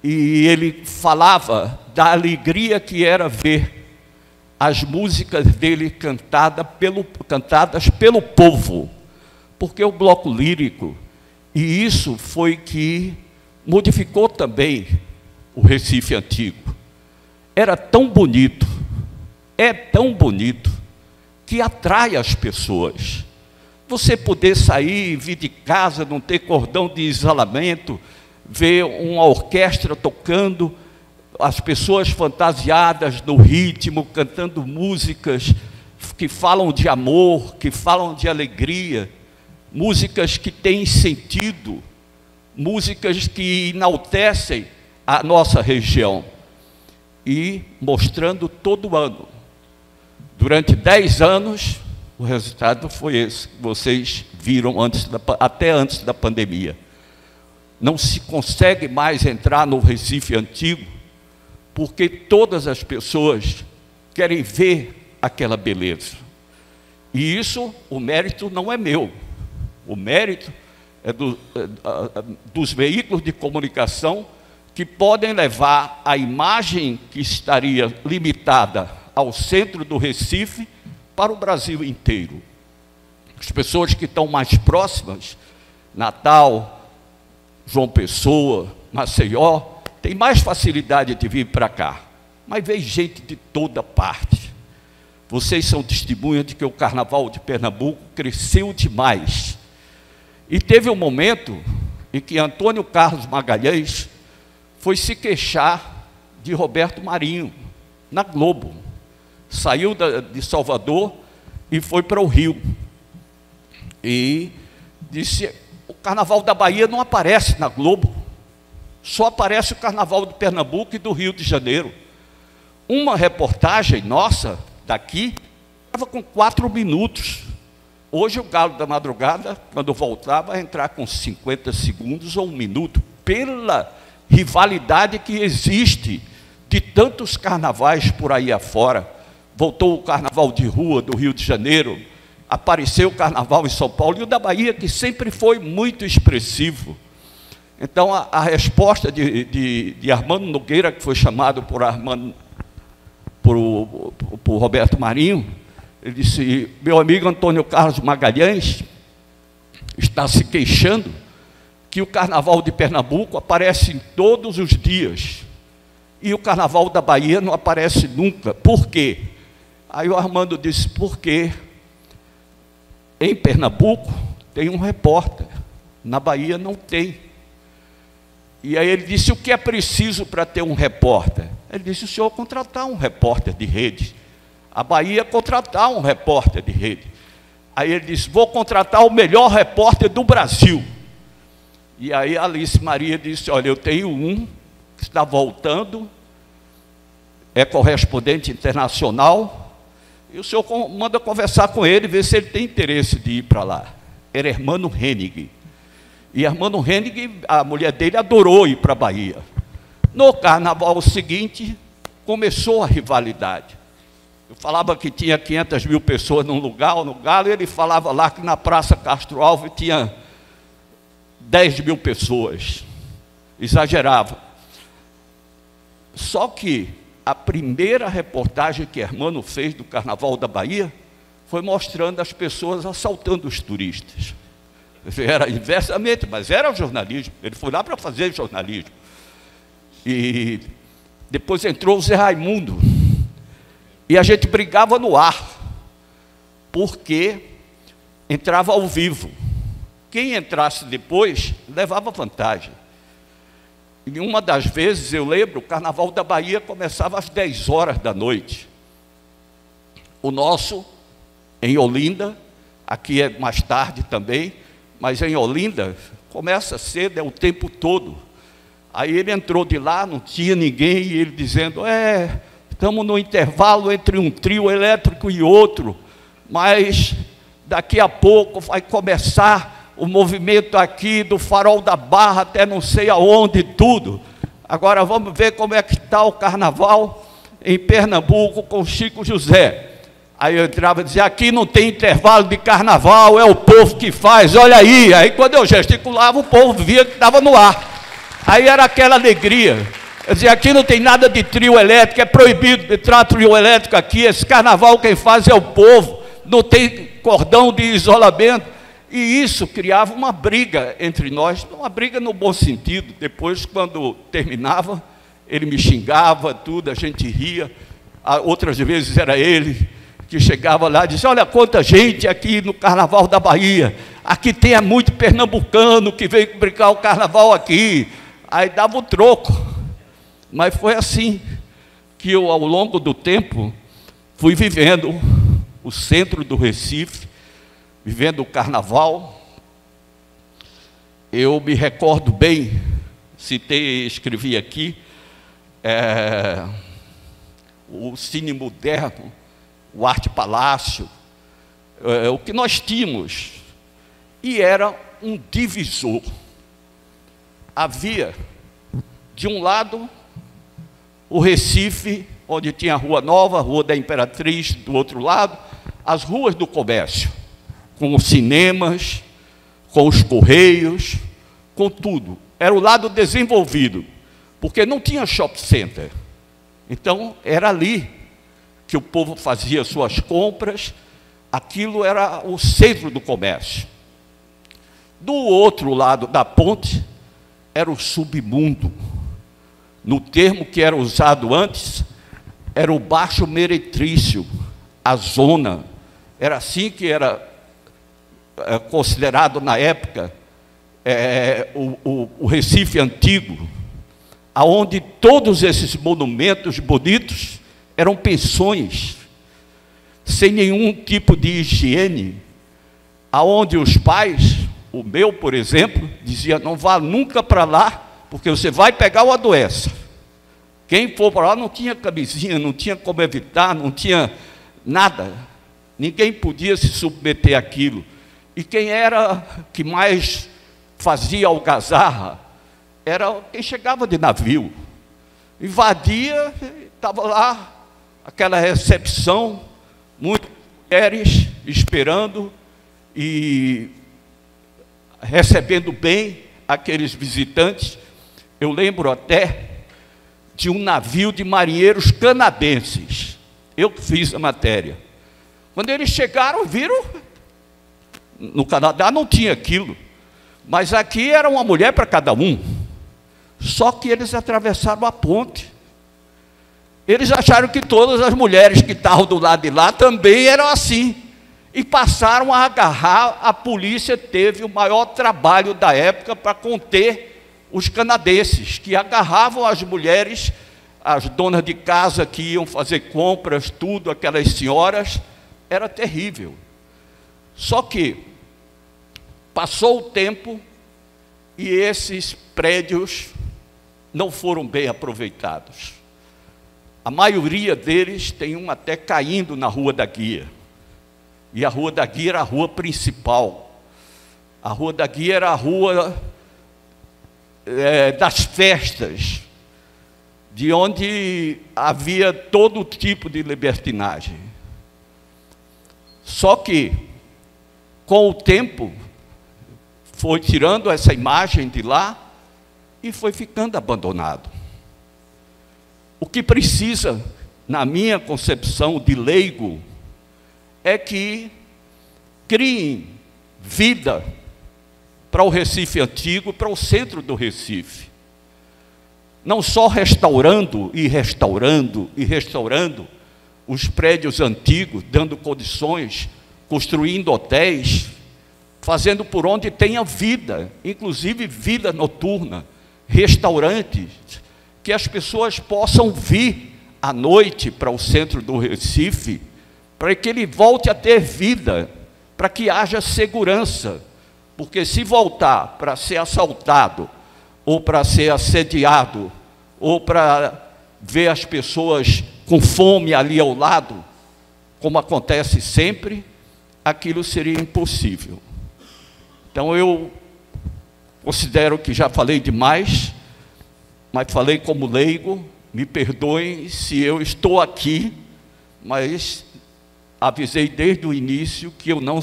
e ele falava da alegria que era ver as músicas dele cantadas pelo povo, porque o bloco lírico, e isso foi que modificou também o Recife Antigo. Era tão bonito, é tão bonito, que atrai as pessoas. Você poder sair, vir de casa, não ter cordão de isolamento, ver uma orquestra tocando, as pessoas fantasiadas no ritmo, cantando músicas que falam de amor, que falam de alegria, músicas que têm sentido, músicas que enaltecem a nossa região. E mostrando todo ano. Durante 10 anos, o resultado foi esse, que vocês viram até antes da pandemia. Não se consegue mais entrar no Recife Antigo, porque todas as pessoas querem ver aquela beleza. E isso, o mérito não é meu. O mérito é dos veículos de comunicação que podem levar a imagem que estaria limitada ao centro do Recife para o Brasil inteiro. As pessoas que estão mais próximas, Natal, João Pessoa, Maceió, têm mais facilidade de vir para cá. Mas vem gente de toda parte. Vocês são testemunhas de que o Carnaval de Pernambuco cresceu demais. E teve um momento em que Antônio Carlos Magalhães foi se queixar de Roberto Marinho, na Globo. Saiu de Salvador e foi para o Rio. E disse, o Carnaval da Bahia não aparece na Globo, só aparece o Carnaval de Pernambuco e do Rio de Janeiro. Uma reportagem nossa, daqui, estava com 4 minutos. Hoje o Galo da Madrugada, quando voltar, vai entrar com 50 segundos ou 1 minuto, pela rivalidade que existe de tantos carnavais por aí afora. Voltou o Carnaval de Rua do Rio de Janeiro, apareceu o Carnaval em São Paulo, e o da Bahia, que sempre foi muito expressivo. Então, a resposta de Armando Nogueira, que foi chamado por Roberto Marinho, ele disse, meu amigo Antônio Carlos Magalhães está se queixando que o Carnaval de Pernambuco aparece em todos os dias, e o Carnaval da Bahia não aparece nunca. Por quê? Aí o Armando disse, porque em Pernambuco tem um repórter, na Bahia não tem. E aí ele disse, o que é preciso para ter um repórter? Ele disse, o senhor contratar um repórter de rede. A Bahia contratar um repórter de rede. Aí ele disse, vou contratar o melhor repórter do Brasil. E aí a Alice Maria disse, olha, eu tenho um que está voltando, é correspondente internacional, e o senhor manda conversar com ele, ver se ele tem interesse de ir para lá. Era Hermano Hennig. E Hermano Henning, a mulher dele, adorou ir para a Bahia. No carnaval seguinte, começou a rivalidade. Eu falava que tinha 500 mil pessoas num lugar, no Galo, e ele falava lá que na Praça Castro Alves tinha 10 mil pessoas. Exagerava. Só que a primeira reportagem que Hermano fez do Carnaval da Bahia foi mostrando as pessoas assaltando os turistas. Era inversamente, mas era jornalismo. Ele foi lá para fazer jornalismo. E depois entrou o Zé Raimundo. E a gente brigava no ar, porque entrava ao vivo. Quem entrasse depois levava vantagem. E uma das vezes, eu lembro, o Carnaval da Bahia começava às 10 horas da noite. O nosso, em Olinda, aqui é mais tarde também, mas em Olinda começa cedo, é o tempo todo. Aí ele entrou de lá, não tinha ninguém, e ele dizendo, estamos no intervalo entre um trio elétrico e outro, mas daqui a pouco vai começar o movimento aqui do Farol da Barra até não sei aonde, tudo. Agora vamos ver como é que está o carnaval em Pernambuco com Chico José. Aí eu entrava e dizia, aqui não tem intervalo de carnaval, é o povo que faz, olha aí. Aí quando eu gesticulava, o povo via que estava no ar. Aí era aquela alegria. Eu dizia, aqui não tem nada de trio elétrico, é proibido entrar trio elétrico aqui, esse carnaval quem faz é o povo, não tem cordão de isolamento. E isso criava uma briga entre nós, uma briga no bom sentido. Depois, quando terminava, ele me xingava, tudo, a gente ria. Outras vezes era ele que chegava lá e disse, olha quanta gente aqui no Carnaval da Bahia, aqui tem muito pernambucano que veio brincar o carnaval aqui. Aí dava o troco. Mas foi assim que eu, ao longo do tempo, fui vivendo o centro do Recife, vivendo o carnaval. Eu me recordo bem, escrevi aqui, o Cine Moderno, o Arte Palácio, o que nós tínhamos, e era um divisor. Havia, de um lado, o Recife, onde tinha a Rua Nova, a Rua da Imperatriz, do outro lado, as ruas do comércio, com os cinemas, com os correios, com tudo. Era o lado desenvolvido, porque não tinha shopping center. Então, era ali que o povo fazia suas compras, aquilo era o centro do comércio. Do outro lado da ponte, era o submundo. No termo que era usado antes, era o Baixo Meretrício, a zona. Era assim que era considerado na época o Recife antigo, aonde todos esses monumentos bonitos eram pensões, sem nenhum tipo de higiene, aonde os pais, o meu, por exemplo, dizia, não vá nunca para lá, porque você vai pegar ou adoece. Quem for para lá não tinha camisinha, não tinha como evitar, não tinha nada. Ninguém podia se submeter àquilo. E quem era que mais fazia algazarra era quem chegava de navio. Invadia, estava lá, aquela recepção, muitas mulheres esperando e recebendo bem aqueles visitantes. Eu lembro até de um navio de marinheiros canadenses. Eu fiz a matéria. Quando eles chegaram, viram, no Canadá não tinha aquilo, mas aqui era uma mulher para cada um. Só que eles atravessaram a ponte. Eles acharam que todas as mulheres que estavam do lado de lá também eram assim. E passaram a agarrar, a polícia teve o maior trabalho da época para conter os canadenses, que agarravam as mulheres, as donas de casa que iam fazer compras, tudo, aquelas senhoras, era terrível. Só que passou o tempo e esses prédios não foram bem aproveitados. A maioria deles tem um até caindo na Rua da Guia. E a Rua da Guia era a rua principal. A Rua da Guia era a rua das festas, de onde havia todo tipo de libertinagem. Só que, com o tempo, foi tirando essa imagem de lá e foi ficando abandonado. O que precisa, na minha concepção de leigo, é que criem vida para o Recife Antigo, para o centro do Recife. Não só restaurando os prédios antigos, dando condições, construindo hotéis, fazendo por onde tenha vida, inclusive vida noturna, restaurantes, que as pessoas possam vir à noite para o centro do Recife, para que ele volte a ter vida, para que haja segurança, porque se voltar para ser assaltado, ou para ser assediado, ou para ver as pessoas com fome ali ao lado, como acontece sempre, aquilo seria impossível. Então eu considero que já falei demais, mas falei como leigo. Me perdoem se eu estou aqui, mas avisei desde o início que eu não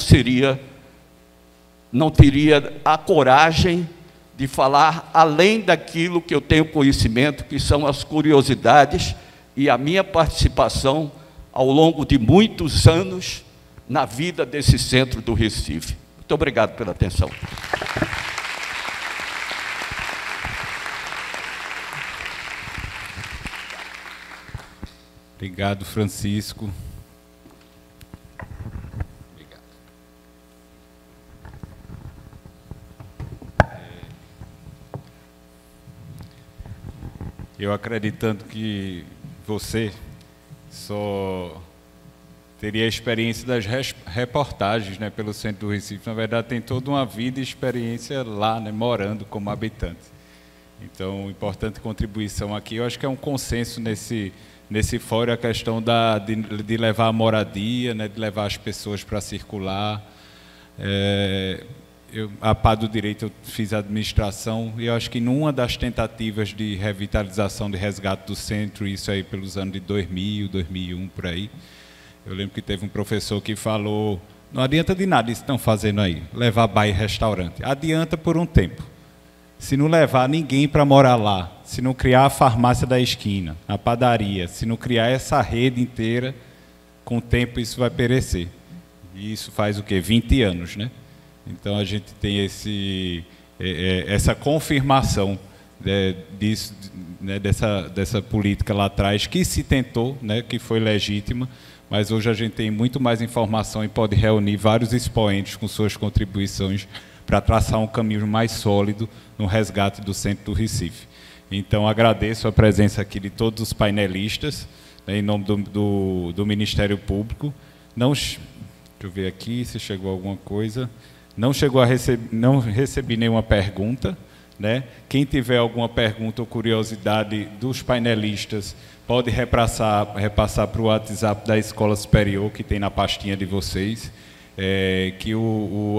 teria a coragem de falar além daquilo que eu tenho conhecimento, que são as curiosidades e a minha participação ao longo de muitos anos na vida desse centro do Recife. Muito obrigado pela atenção. Obrigado, Francisco. Obrigado. Eu acreditando que você só teria a experiência das reportagens, né, pelo centro do Recife. Na verdade, tem toda uma vida e experiência lá, né, morando como habitante. Então, importante contribuição aqui. Eu acho que é um consenso nesse fórum a questão de levar a moradia, né, de levar as pessoas para circular. A par do direito, eu fiz administração, e eu acho que numa das tentativas de revitalização, de resgate do centro, isso aí pelos anos de 2000, 2001, por aí, eu lembro que teve um professor que falou, não adianta de nada isso que estão fazendo aí, levar bar e restaurante. Adianta por um tempo. Se não levar ninguém para morar lá, se não criar a farmácia da esquina, a padaria, se não criar essa rede inteira, com o tempo isso vai perecer. E isso faz o quê? 20 anos, né? Então a gente tem essa confirmação disso, né, dessa política lá atrás, que se tentou, né, que foi legítima, mas hoje a gente tem muito mais informação e pode reunir vários expoentes com suas contribuições para traçar um caminho mais sólido no resgate do centro do Recife. Então, agradeço a presença aqui de todos os painelistas, né, em nome do Ministério Público. Deixa eu ver aqui se chegou alguma coisa. Não recebi nenhuma pergunta, né? Quem tiver alguma pergunta ou curiosidade dos painelistas, pode repassar para o WhatsApp da Escola Superior, que tem na pastinha de vocês, que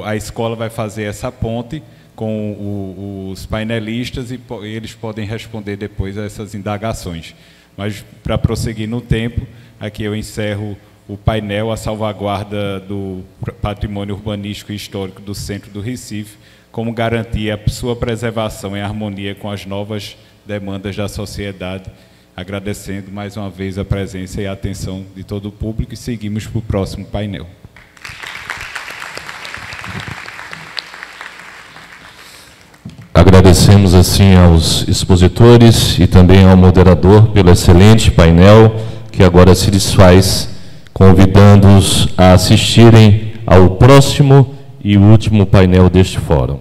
a escola vai fazer essa ponte com os painelistas e eles podem responder depois a essas indagações. Mas, para prosseguir no tempo, aqui eu encerro o painel, a salvaguarda do patrimônio urbanístico e histórico do centro do Recife, como garantir a sua preservação em harmonia com as novas demandas da sociedade, agradecendo mais uma vez a presença e a atenção de todo o público, e seguimos para o próximo painel. Agradecemos assim aos expositores e também ao moderador pelo excelente painel, que agora se desfaz, convidando-os a assistirem ao próximo e último painel deste fórum.